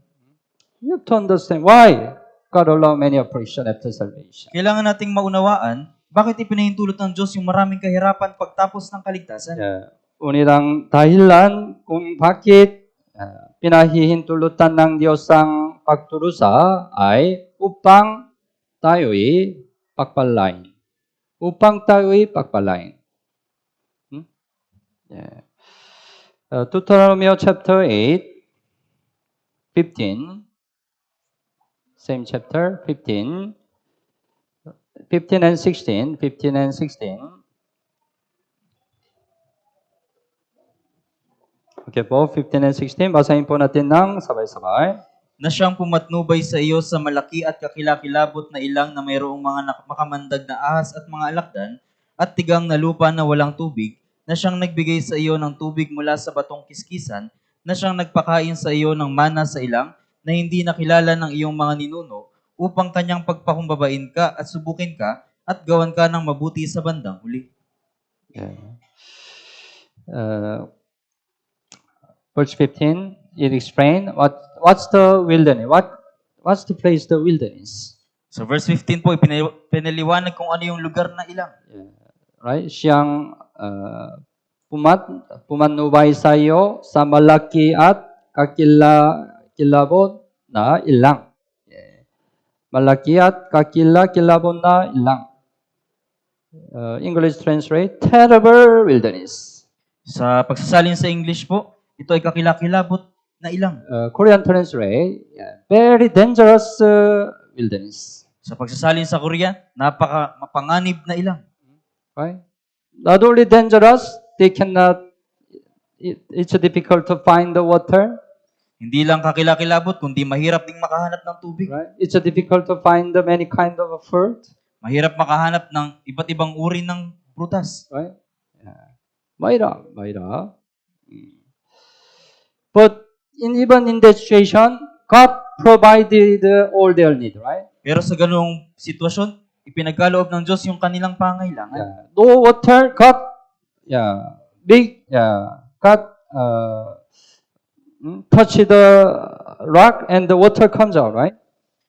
You have to understand why God allow many oppression after salvation.
Kailangan nating maunawaan bakit ipinahintulot ng Diyos yung maraming kahirapan pagtapos ng kaligtasan.
Unang dahilan kung bakit pinahihintulutan ng Diyos ang pagdurusa ay upang tayo'y pagpalain. Upang tayo'y pagpalain. Deuteronomy chapter 8, 15. Same chapter, 15. 15 and 16. 15 and 16. Okay po, 15 and 16. Basahin po natin ng sabay-sabay.
Na siyang pumatnubay sa iyo sa malaki at kakilakilabot na ilang na mayroong mga makamandag na ahas at mga alakdan at tigang na lupa na walang tubig, na siyang nagbigay sa iyo ng tubig mula sa batong kiskisan, na siyang nagpakain sa iyo ng mana sa ilang na hindi nakilala ng iyong mga ninuno, upang kanyang pagpakumbabain ka at subukin ka at gawan ka ng mabuti sa bandang huli.
Verse 15, it explains what's the wilderness? What's the place the wilderness?
So verse 15 po, pinaliwanag kung ano yung lugar na ilang.
Right? Siyang pumanubay sa iyo sa malaki at kakilabot na ilang. Malaki at kakilabot na ilang. English translate, terrible wilderness.
Sa pagsasalin sa English po, ito ay kakilakilabot na ilang.
Korean translate, very dangerous wilderness.
Sa pagsasalin sa Korean, mapanganib na ilang.
Right? Not only dangerous, they cannot, it's difficult to find the water.
Hindi lang kakilakilabot, kundi mahirap ding makahanap ng tubig.
Right? It's difficult to find the many kind of fruit.
Mahirap makahanap ng iba't ibang uri ng prutas.
Right? Myra. But even in that situation, God provided all their need, right?
Pero sa ganung sitwasyon, ipinagkaloob ng Diyos yung kanilang pangailangan.
No water, God, God touch the rock and the water comes out, right?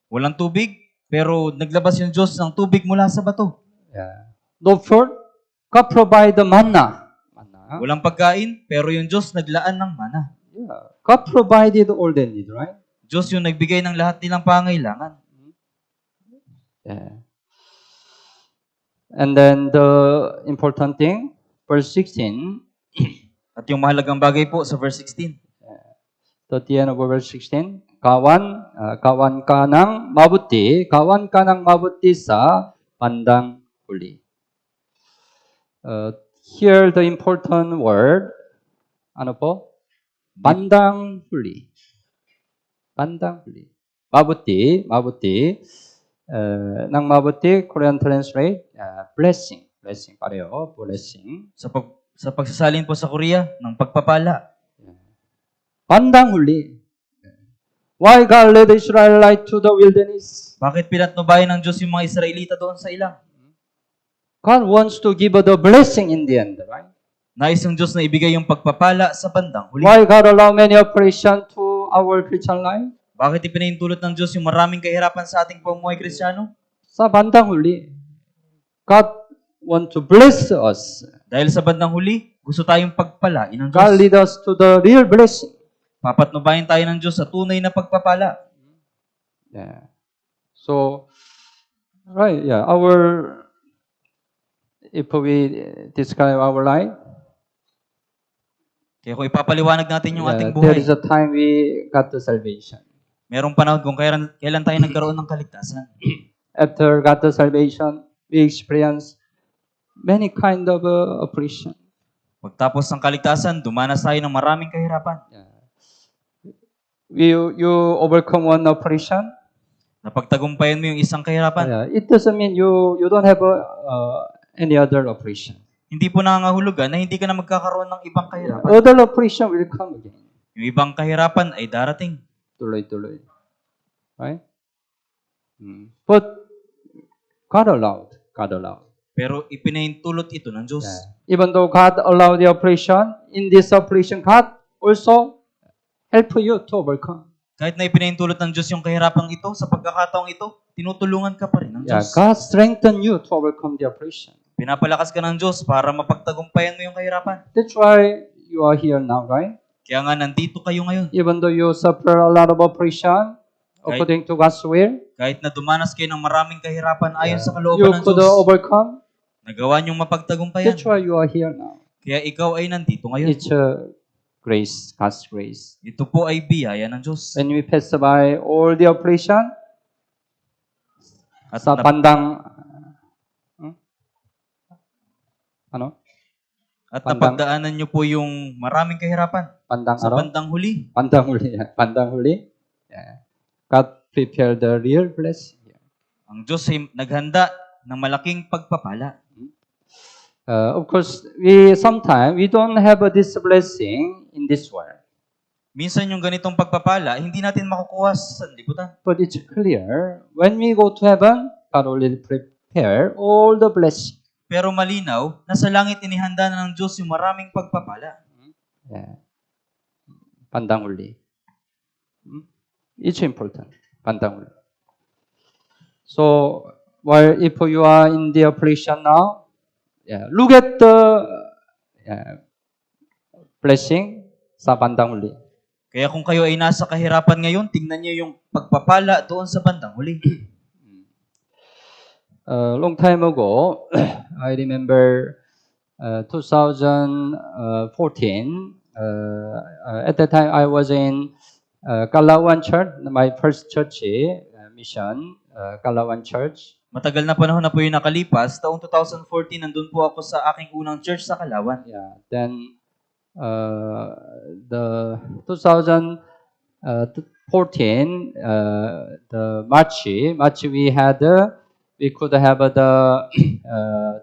Walang tubig, pero naglabas yung Diyos ng tubig mula sa bato.
No food, God provide the manna.
Walang pagkain, pero yung Diyos naglaan ng mana.
God provided all they need, right?
Diyos yung nagbigay ng lahat nilang pangailangan.
And then the important thing, verse 16.
At yung mahalagang bagay po sa verse 16.
At the end of verse 16, kawan ka ng mabuti sa bandang huli. Here the important word, ano po? Bandang huli. Mabuti, ng mabuti, Korean translate, blessing pareho, blessing.
Sa pagsasalin po sa Korea, ng pagpapala.
Bandang huli. Why God led the Israelites to the wilderness?
Bakit pinatnubayan ng Diyos yung mga Israelita doon sa ilang?
God wants to give the blessing in the end, right?
Nais ng Diyos na ibigay yung pagpapala sa bandang huli.
Why God allow many oppression to our Christian life?
Bakit ipinahintulot ng Diyos yung maraming kahirapan sa ating pamumuhay Kristiyano?
Sa bandang huli, God want to bless us.
Dahil sa bandang huli, gusto tayong pagpalain ng
God
Diyos.
lead us to the real blessing.
Papatnubayan tayo ng Diyos sa tunay na pagpapala.
So, right, if we describe our life,
Kaya kung ipapaliwanag natin yung ating
there
buhay,
is a time we got the salvation.
merong panahon kung kailan tayo nagkaroon ng kaligtasan.
After got the salvation, we experience many kind of oppression.
Pagtapos ng kaligtasan, dumanas tayo ng maraming kahirapan.
You overcome one oppression.
Napagtagumpayan mo yung isang kahirapan.
It doesn't mean you don't have any other oppression.
Hindi po nangangahulugan na hindi ka na magkakaroon ng ibang kahirapan.
Other oppression will come again.
Yung ibang kahirapan ay darating.
Tuloy. Right? But God allowed.
Pero ipinahintulot ito ng Diyos.
Even though God allowed the oppression, in this oppression, God also help you to overcome.
Kahit na ipinahintulot ng Diyos yung kahirapang ito, sa pagkakataong ito, tinutulungan ka pa rin ng Diyos.
God strengthen you to overcome the oppression.
Pinapalakas ka ng Diyos para mapagtagumpayan mo yung kahirapan.
That's why you are here now, right?
Kaya nga nandito kayo ngayon.
Even though you suffer a lot of oppression, according to God's will,
Kahit na dumanas kayo ng maraming kahirapan ayon sa
you
kalooban ng
could
Diyos,
overcome.
nagawa niyong mapagtagumpayan.
That's why you are here now.
Kaya ikaw ay nandito ngayon.
It's grace, God's grace.
Ito po ay biyaya ng Diyos.
When we pass by all the oppression,
At
sa bandang,
napagdaanan niyo po yung maraming kahirapan
bandang
sa bandang huli.
bandang huli. God prepared the real blessing.
Ang Diyos ay naghanda ng malaking pagpapala.
Of course, sometimes we don't have this blessing in this world.
Minsan yung ganitong pagpapala, hindi natin makukuha sa sanlibutan.
But it's clear, when we go to heaven, God already prepare all the blessing.
Pero malinaw, nasa langit inihanda na ng Diyos yung maraming pagpapala.
bandang huli. It's important. bandang huli. So, if you are in the affliction now, look at the blessing sa bandang huli.
Kaya kung kayo ay nasa kahirapan ngayon, tingnan niyo yung pagpapala doon sa bandang huli.
Long time ago, I remember 2014. At that time, I was in Kalawan Church, my first church mission, Kalawan Church.
Matagal na panahon na po yung nakalipas. Taong 2014, nandun po ako sa aking unang church sa Kalawan.
Then the 2014, the March we had we could have the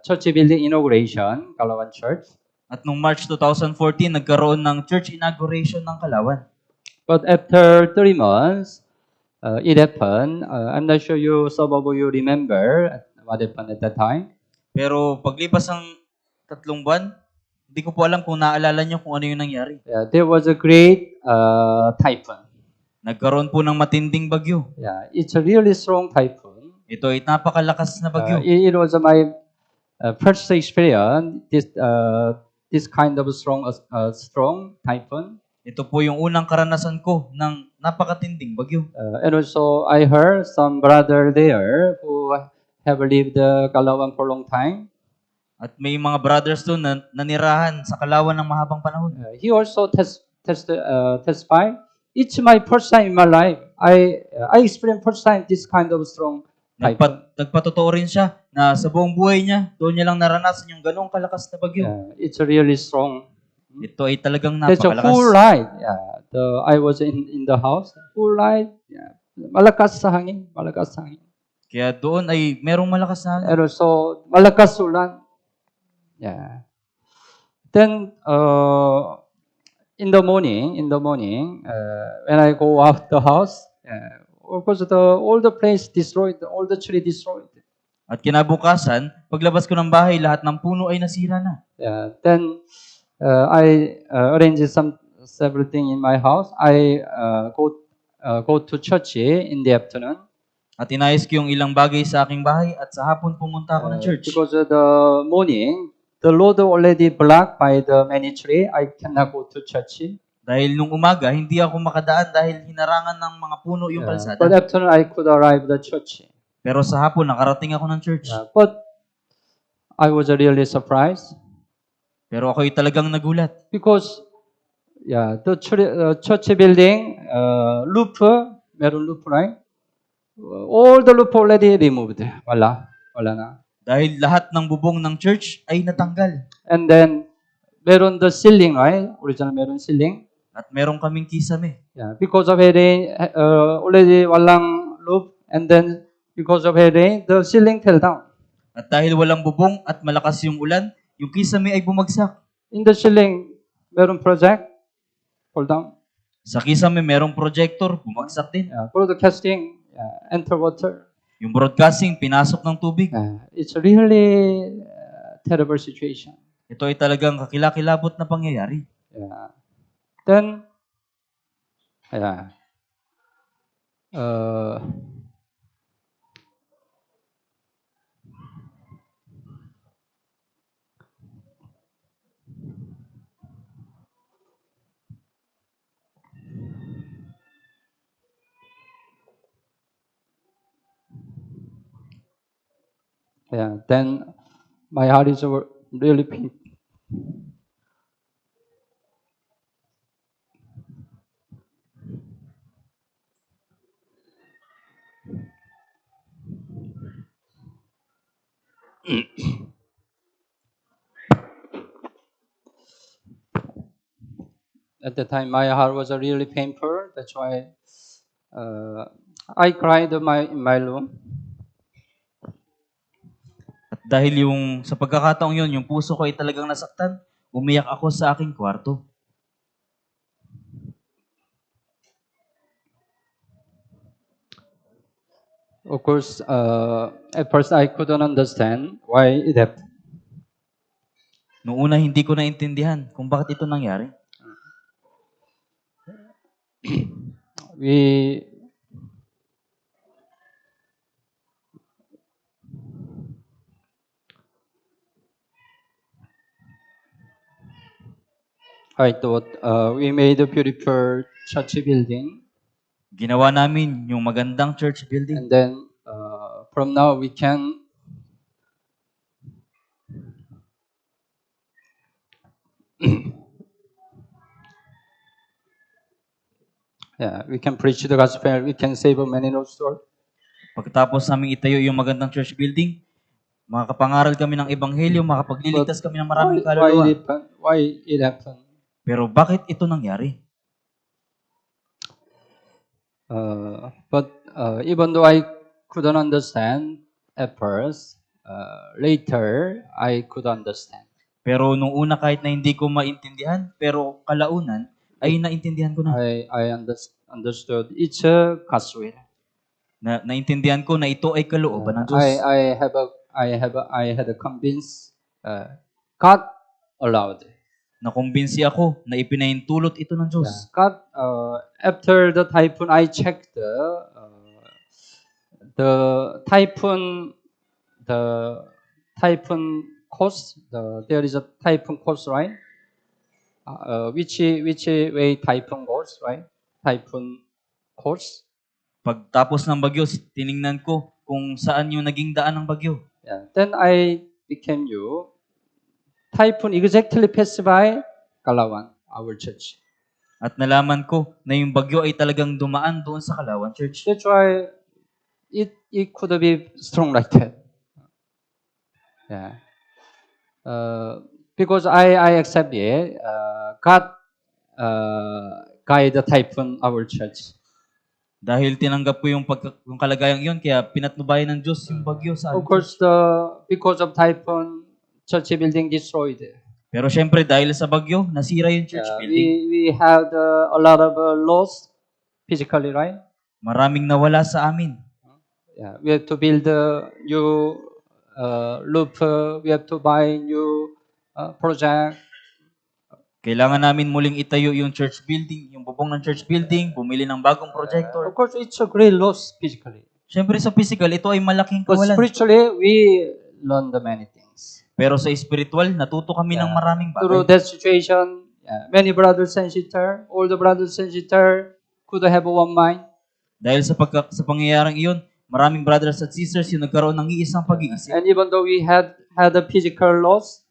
church building inauguration, Kalawan Church.
At nung March 2014, nagkaroon ng church inauguration ng Kalawan.
But after 3 months, it happened. I'm not sure some of you remember what happened at that time.
Pero paglipas ng 3 buwan, hindi ko po alam kung naalala niyo kung ano yung nangyari.
There was a great typhoon.
Nagkaroon po ng matinding bagyo.
Yeah, it's a really strong typhoon.
Ito ay napakalakas na bagyo.
It was my first experience. This kind of strong typhoon.
Ito po yung unang karanasan ko ng napakatinding bagyo.
And also, I heard some brother there who have lived Kalawan for a long time.
At may mga brothers doon na nanirahan sa Kalawan ng mahabang panahon.
He also testified. It's my first time in my life. I experienced first time this kind of strong typhoon.
Nagpatotoo rin siya na sa buong buhay niya, doon niya lang naranasan yung ganong kalakas na bagyo.
It's really strong.
Ito ay talagang
There's a
napakalakas.
full light. I was in the house. Full light. Malakas sa hangin. Malakas sa hangin.
Kaya doon ay merong malakas na hangin.
And also, malakas ulan. Yeah. Then, in the morning, when I go out the house, of course, all the place destroyed, all the tree destroyed.
At kinabukasan, paglabas ko ng bahay, lahat ng puno ay nasira na.
Then, I arranged several things in my house. I go to church in the afternoon.
At inayos ko yung ilang bagay sa aking bahay at sa hapon pumunta ako ng church.
Because the morning, the road already blocked by the many tree. I cannot go to church.
Dahil nung umaga, hindi ako makadaan dahil hinarangan ng mga puno yung kalsada.
But afternoon, I could arrive the church.
Pero sa hapon, nakarating ako ng church.
But I was really surprised.
Pero ako'y talagang nagulat.
Because, the church building, roof, meron roof, right? All the roof already removed. Wala na.
Dahil lahat ng bubong ng church ay natanggal.
And then, meron the ceiling, right? Original meron ceiling.
At meron kaming kisame.
Because of rain, already walang roof. And then, because of rain, the ceiling fell down.
At dahil walang bubong at malakas yung ulan, yung kisame ay bumagsak.
In the ceiling, meron project, fall down.
Sa kisame, merong projector, bumagsak din.
Broadcasting, enter water.
Yung broadcasting, pinasok ng tubig.
It's a really terrible situation.
Ito ay talagang kakilakilabot na pangyayari.
Then, then my heart is really painful. At the time, my heart was really painful. That's why I cried in my room.
At dahil yung sa pagkakataong yun, yung puso ko ay talagang nasaktan, umiyak ako sa aking kwarto.
Of course, at first I couldn't understand why it happened.
Noong una, hindi ko naintindihan kung bakit ito nangyari.
I thought we made a beautiful church building,
Ginawa namin yung magandang church building.
and then from now we can we can preach the gospel. We can save many lost souls.
Pagkatapos namin itayo yung magandang church building, makakapangaral kami ng ebanghelyo, makapagliligtas kami ng maraming kaluluwa.
Why it happened?
Pero bakit ito nangyari?
But even though I couldn't understand, at first. Later, I could understand.
Pero nung una kahit na hindi ko maintindihan, pero kalaunan ay naintindihan ko na.
I understood it's a God's will.
Naintindihan ko na ito ay kalooban ng Diyos.
I had a convinced God allowed.
Nakumbinsi ako na ipinahintulot ito ng Diyos.
God, after the typhoon, I checked the typhoon course. There is a typhoon course, right? Which way typhoon goes, right? Typhoon course.
Pagtapos ng bagyo, tiningnan ko kung saan yung naging daan ng bagyo.
Yeah. Then I became you. Typhoon exactly passed by Kalawan, our church.
At nalaman ko na yung bagyo ay talagang dumaan doon sa Kalawan Church.
That's why it could be strong like that. Yeah. Because I accept it. God guide the typhoon our church.
Dahil tinanggap ko yung kalagayang yun, kaya pinatnubayan ng Diyos yung bagyo sa
Of
amin.
course, because of typhoon, church building destroyed.
Pero syempre, dahil sa bagyo, nasira yung church building.
We had a lot of loss physically, right?
Maraming nawala sa amin.
Yeah, we have to build a new roof. We have to buy new project.
Kailangan namin muling itayo yung church building, yung bubong ng church building, bumili ng bagong projector.
Of course, it's a great loss physically.
Syempre sa physical, ito ay malaking
But
kawalan.
spiritually, we learn the many things.
Pero sa spiritual, natuto kami ng maraming
Through
bagay.
that situation, many brothers and sisters, all the brothers and sisters could have one mind.
Dahil sa pangyayaring iyon, maraming brothers at sisters yung nagkaroon ng iisang pag-iisip.
And even though we had a physically lost,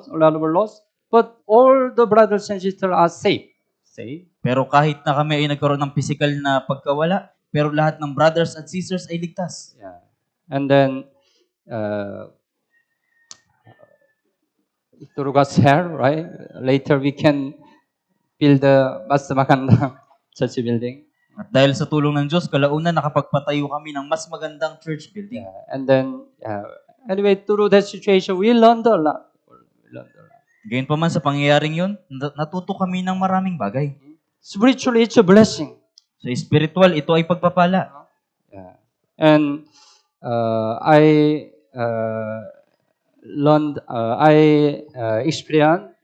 a lot of loss, but all the brothers and sisters are safe.
Pero kahit na kami ay nagkaroon ng physical na pagkawala, pero lahat ng brothers at sisters ay ligtas.
Yeah. And then, through God's help, right? Later we can build the Mas Magandang church building.
At dahil sa tulong ng Diyos, kalaunan nakapagpatayo kami ng mas magandang church building.
And then, anyway, through that situation, we learned a lot.
Gayon pa man sa pangyayaring yun, natuto kami ng maraming bagay.
Spiritually, it's a blessing.
Sa spiritual, ito ay pagpapala.
Yeah. And I learned, I experienced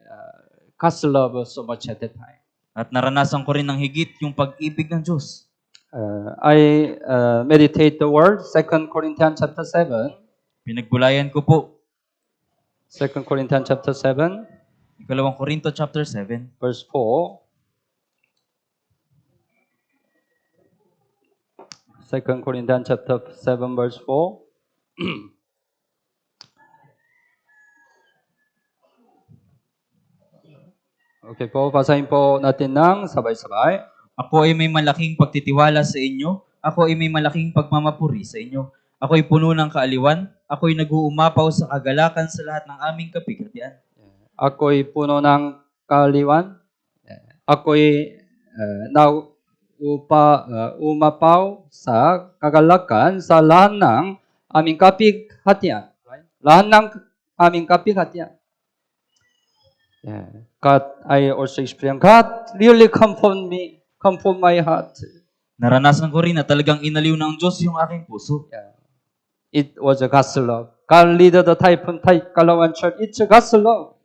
God's love so much at that time.
At naranasan ko rin ng higit yung pag-ibig ng Diyos.
I meditate the word, 2 Corinthians chapter 7.
Pinagbulayan ko po,
2 Corinthians chapter 7,
2 Korinto chapter 7,
verse 4. 2 Corinthians chapter 7, verse 4. Okay po, basahin po natin ng sabay-sabay.
Ako ay may malaking pagtitiwala sa inyo. Ako ay may malaking pagmamapuri sa inyo. Ako ay puno ng kaaliwan. Ako ay nag-uumapaw sa kagalakan sa lahat ng aming kapighatian.
Ako'y puno ng kaaliwan. Ako'y umapaw sa kagalakan sa lahat ng aming kapighatian. Lahat ng aming kapighatian. God, I also experienced, God really comfort me, comfort my heart.
Naranasan ko rin na talagang inaliw ng Diyos yung aking puso.
It was a God's love. God lead the typhoon Kalawan Church. It's a God's love.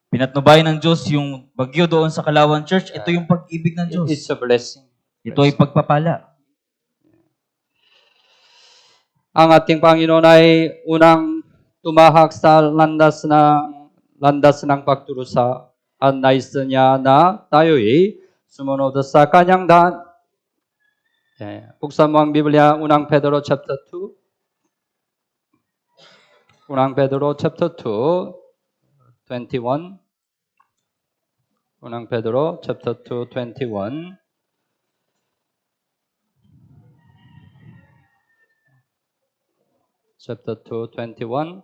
Pinatnubayan ng Diyos yung bagyo doon sa Kalawan Church. Ito yung pag-ibig ng Diyos.
It's a blessing.
Ito ay pagpapala.
Ang ating Panginoon ay unang tumahak sa landas ng pagdurusa at nais niya na tayo'y sumunod sa kanyang daan. Buksan mo ang Biblia, unang Pedro chapter 2. Unang Pedro chapter 2, 21. Unang Pedro chapter 2, 21. Chapter 2, 21.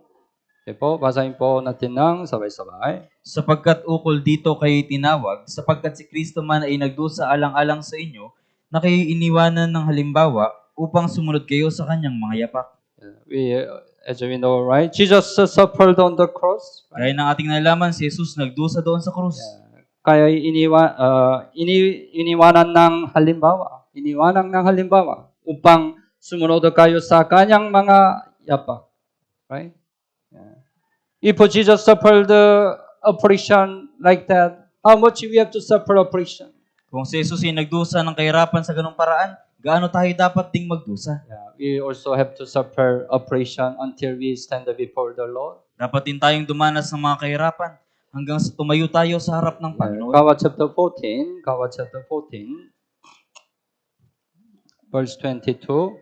Okay po, basahin po natin ng sabay-sabay.
Sapagkat ukol dito kayo tinawag, sapagkat si Kristo man ay nagdusa alang-alang sa inyo, na kayo iniwanan ng halimbawa upang sumunod kayo sa kanyang mga yapak.
As we know, right? Jesus suffered on the cross.
Gaya ng ating nalaman, si Jesus nagdusa doon sa krus.
Kaya iniwanan ng halimbawa upang sumunod kayo sa kanyang mga yapak. Right? If Jesus suffered the affliction like that, how much we have to suffer affliction?
Kung si Jesus ay nagdusa ng kahirapan sa ganung paraan, gaano tayo dapat ding magdusa?
We also have to suffer affliction until we stand before the Lord.
Dapat din tayong dumanas ng mga kahirapan hanggang sa tumayo tayo sa harap ng Panginoon.
Gawa chapter 14, verse 22.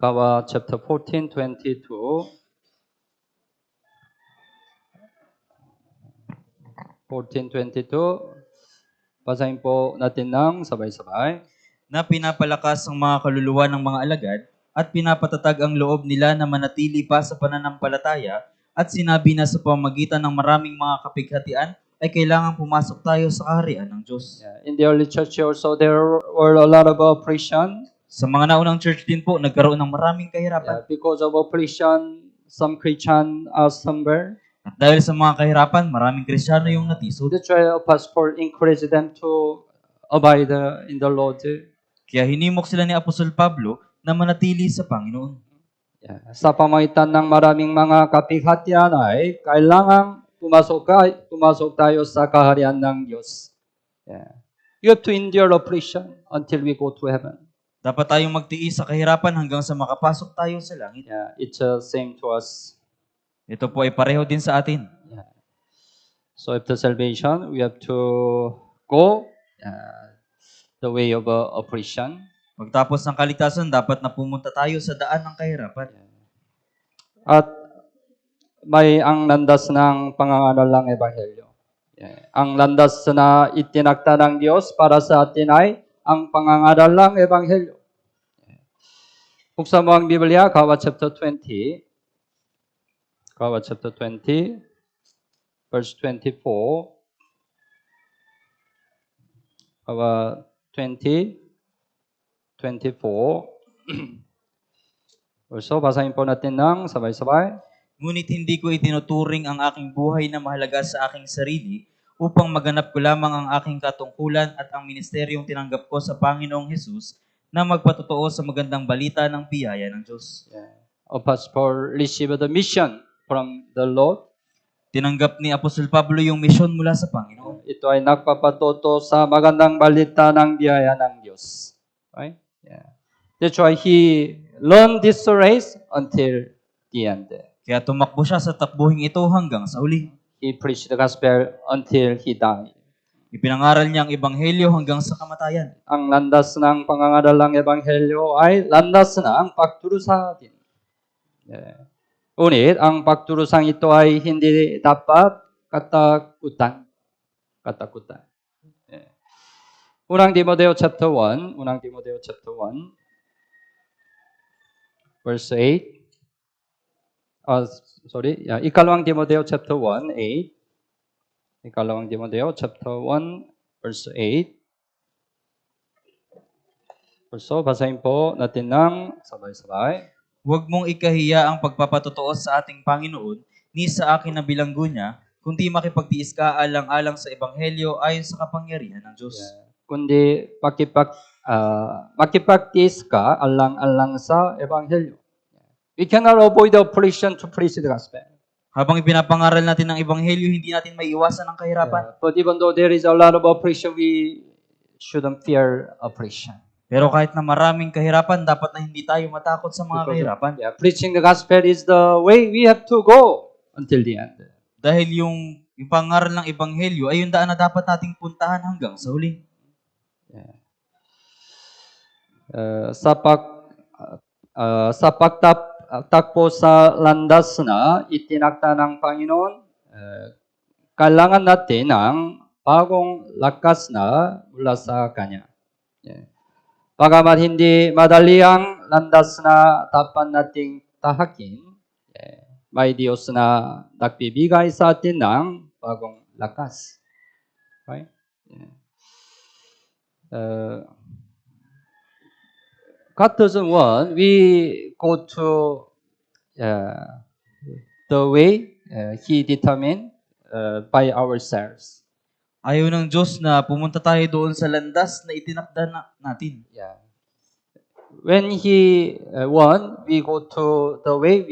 Gawa chapter 14, 22. 14:22. Basahin po natin ng sabay-sabay.
Na pinapalakas ang mga kaluluwa ng mga alagad at pinapatatag ang loob nila na manatili pa sa pananampalataya at sinabi na sa pamamagitan ng maraming mga kapighatian ay kailangan pumasok tayo sa kaharian ng Diyos.
In the early church also, there were a lot of oppression.
Sa mga naunang church din po, nagkaroon ng maraming kahirapan.
Because of oppression, some Christian are stumbled.
At dahil sa mga kahirapan, maraming Kristiyano yung natisod.
That's why Apostle encouraged them to abide in the Lord.
Kaya hinimok sila ni Apostol Pablo na manatili sa Panginoon.
Sa pamagitan ng maraming mga kapighatian ay kailangan pumasok tayo sa kaharian ng Diyos. You have to endure oppression until we go to heaven.
Dapat tayong magtiis sa kahirapan hanggang sa makapasok tayo sa langit.
It's the same to us.
Ito po ay pareho din sa atin.
So after salvation, we have to go the way of oppression.
Pagtapos ng kaligtasan, dapat na pumunta tayo sa daan ng kahirapan.
At may ang landas ng pangangaral ng Ebanghelyo. Ang landas na itinakda ng Diyos para sa atin ay ang pangangaral ng Ebanghelyo. Buksan mo ang Biblia, Gawa chapter 20. Gawa chapter 20, verse 24. Gawa 20, 24. So, basahin po natin ng sabay-sabay.
Ngunit hindi ko itinuturing ang aking buhay na mahalaga sa aking sarili upang maganap ko lamang ang aking katungkulan at ang ministeryong tinanggap ko sa Panginoong Hesus na magpatotoo sa magandang balita ng biyaya ng Diyos.
Apostle received the mission from the Lord.
Tinanggap ni Apostol Pablo yung misyon mula sa Panginoon.
Ito ay nagpapatuto sa magandang balita ng biyaya ng Diyos. Right? That's why he learned this race until the end.
Kaya tumakbo siya sa takbuhing ito hanggang sa huli.
He preached the gospel until he died.
Ipinangaral niya ang ebanghelyo hanggang sa kamatayan.
Ang landas ng pangangaral ng ebanghelyo ay landas ng pagdurusa din. Ngunit ang pagdurusang ito ay hindi dapat katakutan. Unang Timoteo chapter 1, verse 8. Ikalawang Timoteo chapter 1, 8. Ikalawang Timoteo chapter 1, verse 8. So, basahin po natin ng sabay-sabay.
Huwag mong ikahiya ang pagpapatotoo sa ating Panginoon, ni sa akin na bilanggo niya, kundi makipagtiis ka alang-alang sa ebanghelyo ayon sa kapangyarihan ng Diyos.
Kundi makipagtiis ka alang-alang sa ebanghelyo. We cannot avoid the oppression to preach the gospel.
Habang ipinapangaral natin ang ebanghelyo, hindi natin maiiwasan ang kahirapan.
But even though there is a lot of oppression, we shouldn't fear oppression.
Pero kahit na maraming kahirapan, dapat na hindi tayo matakot sa mga kahirapan.
Preaching the gospel is the way we have to go until the end.
Dahil yung pangaral ng ebanghelyo ay yung daan na dapat nating puntahan hanggang sa huli.
Sa pagtakbo sa landas na itinakda ng Panginoon, kailangan natin ng bagong lakas na mula sa Kanya. Bagamat hindi madali ang landas na dapat nating tahakin, may Diyos na nagbibigay sa atin ng bagong lakas. Okay? God doesn't want we go to the way He determined by ourselves.
Ayaw ng Diyos na pumunta tayo doon sa landas na itinakda natin.
Yeah. When He want we go to the way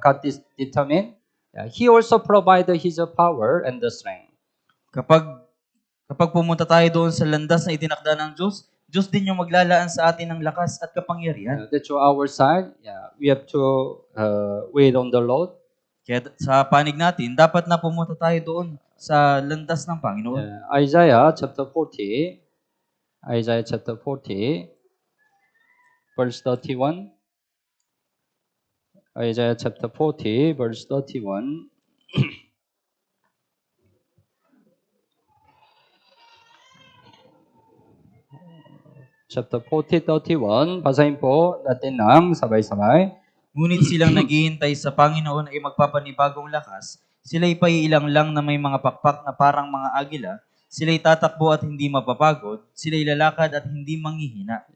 God determined, He also provided His power and the strength.
Kapag pumunta tayo doon sa landas na itinakda ng Diyos, Diyos din yung maglalaan sa atin ng lakas at kapangyarihan.
That's our side. We have to wait on the Lord.
Kaya sa panig natin, dapat na pumunta tayo doon sa landas ng Panginoon.
Isaiah chapter 40, verse 31. Isaiah chapter 40, verse 31. Chapter 40, 31. Basahin po natin ng sabay-sabay.
Ngunit silang naghihintay sa Panginoon ay magpapanibagong lakas. Sila'y paiilang lang na may mga pakpak na parang mga agila. Sila'y tatakbo at hindi mapapagod. Sila'y lalakad at hindi manghihina.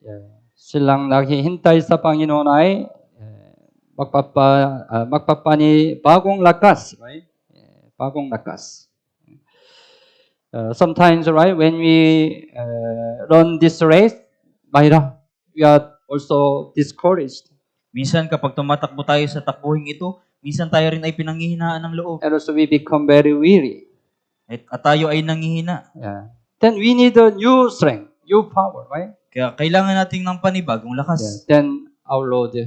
Silang naghihintay sa Panginoon ay magpapanibagong lakas, right? Bagong lakas. Sometimes, right, when we run this race, we are also discouraged.
Minsan kapag tumatakbo tayo sa takbuhing ito, minsan tayo rin ay pinanghihinaan ng loob.
And also we become very weary.
At tayo ay nanghihina.
Then we need a new strength, new power, right?
Kaya kailangan natin ng panibagong lakas.
Then our Lord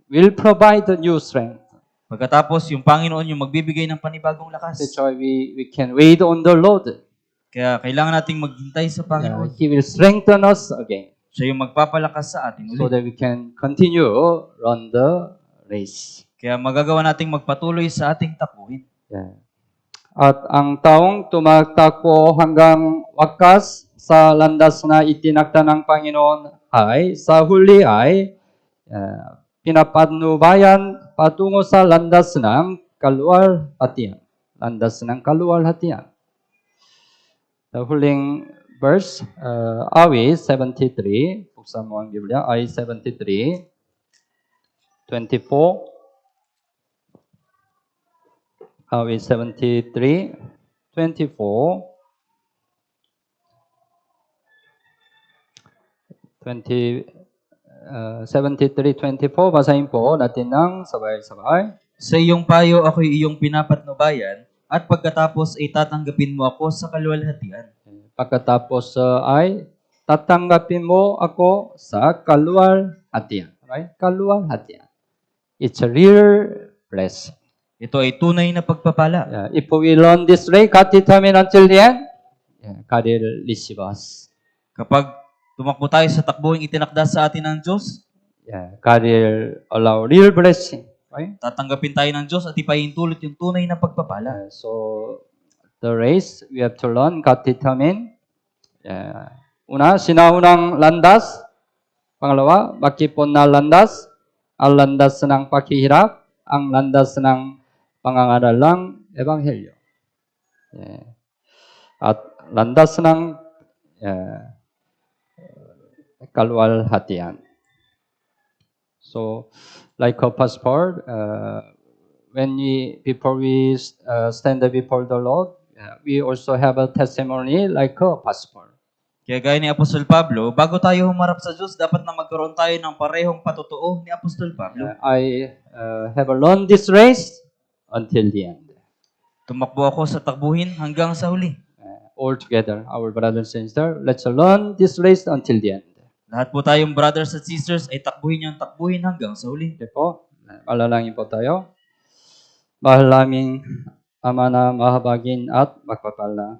will provide the new strength.
Pagkatapos, yung Panginoon yung magbibigay ng panibagong lakas.
That's why we can wait on the Lord.
Kaya kailangan nating maghintay sa Panginoon.
He will strengthen us again.
Siya yung magpapalakas sa atin
So
ulit.
that we can continue run the race.
Kaya magagawa nating magpatuloy sa ating takbuhin.
At ang taong tumatakbo hanggang wakas sa landas na itinakda ng Panginoon ay sa huli ay pinapatnubayan patungo sa landas ng kaluwalhatian. Landas ng kaluwalhatian. The huling verse, awit 73, buksan mo ang Biblia, awit 73, 24. Awit 73, 24. 73:24 basahin po natin ng sabay-sabay.
Sa iyong payo ako'y iyong pinapatnubayan at pagkatapos ay tatanggapin mo ako sa kaluwalhatian.
Pagkatapos ay tatanggapin mo ako sa kaluwalhatian. Right? Kaluwalhatian. It's a real blessing.
Ito ay tunay na pagpapala.
If we learn this way, God determined until the end, God will receive us.
Kapag tumakbo tayo sa takbuhing itinakda sa atin ng Diyos,
God will allow real blessing. Right?
tatanggapin tayo ng Diyos at ipahintulot yung tunay na pagpapala.
So, the race, we have to learn, God determined. Una, sinaunang landas. Pangalawa, makipon na landas. Ang landas ng paghihirap. Ang landas ng pangangaral ng Ebanghelyo. At landas ng kaluwalhatian. So, like a passport, before we stand before the Lord, we also have a testimony like a passport.
Kaya gaya ni Apostol Pablo, bago tayo humarap sa Diyos, dapat na magkaroon tayo ng parehong patotoo ni Apostol Pablo.
I have learned this race until the end.
Tumakbo ako sa takbuhin hanggang sa huli.
All together, our brothers and sisters, let's learn this race until the end.
Lahat po tayong brothers at sisters ay takbuhin yung takbuhin hanggang sa huli.
Okay po, malalangin po tayo. Mahal naming Ama na mahabagin at magpapala.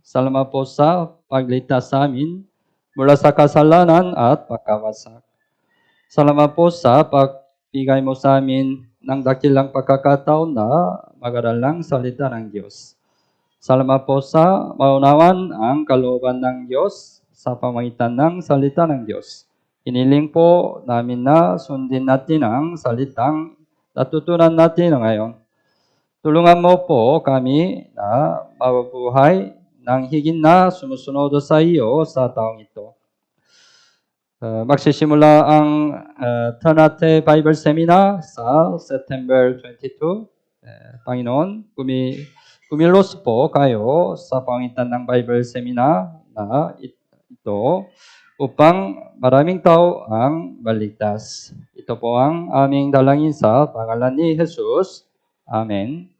Salamat po sa pagligtas sa amin mula sa kasalanan at pagkawasak. Salamat po sa pagbigay mo sa amin ng dakilang pagkakataon na mag-aral ng salita ng Diyos. Salamat po sa maunawan ang kalooban ng Diyos sa pamagitan ng salita ng Diyos. Hiniling po namin na sundin natin ang salitang natutunan natin ngayon. Tulungan mo po kami na mabubuhay ng higit na sumusunod sa iyo sa taong ito. magsisimula ang Trinate Bible Seminar sa September 22. Panginoon, kumilos po kayo sa pangitan ng Bible Seminar na ito upang maraming tao ang maligtas. Ito po ang aming dalangin sa pangalan ni Jesus. Amen.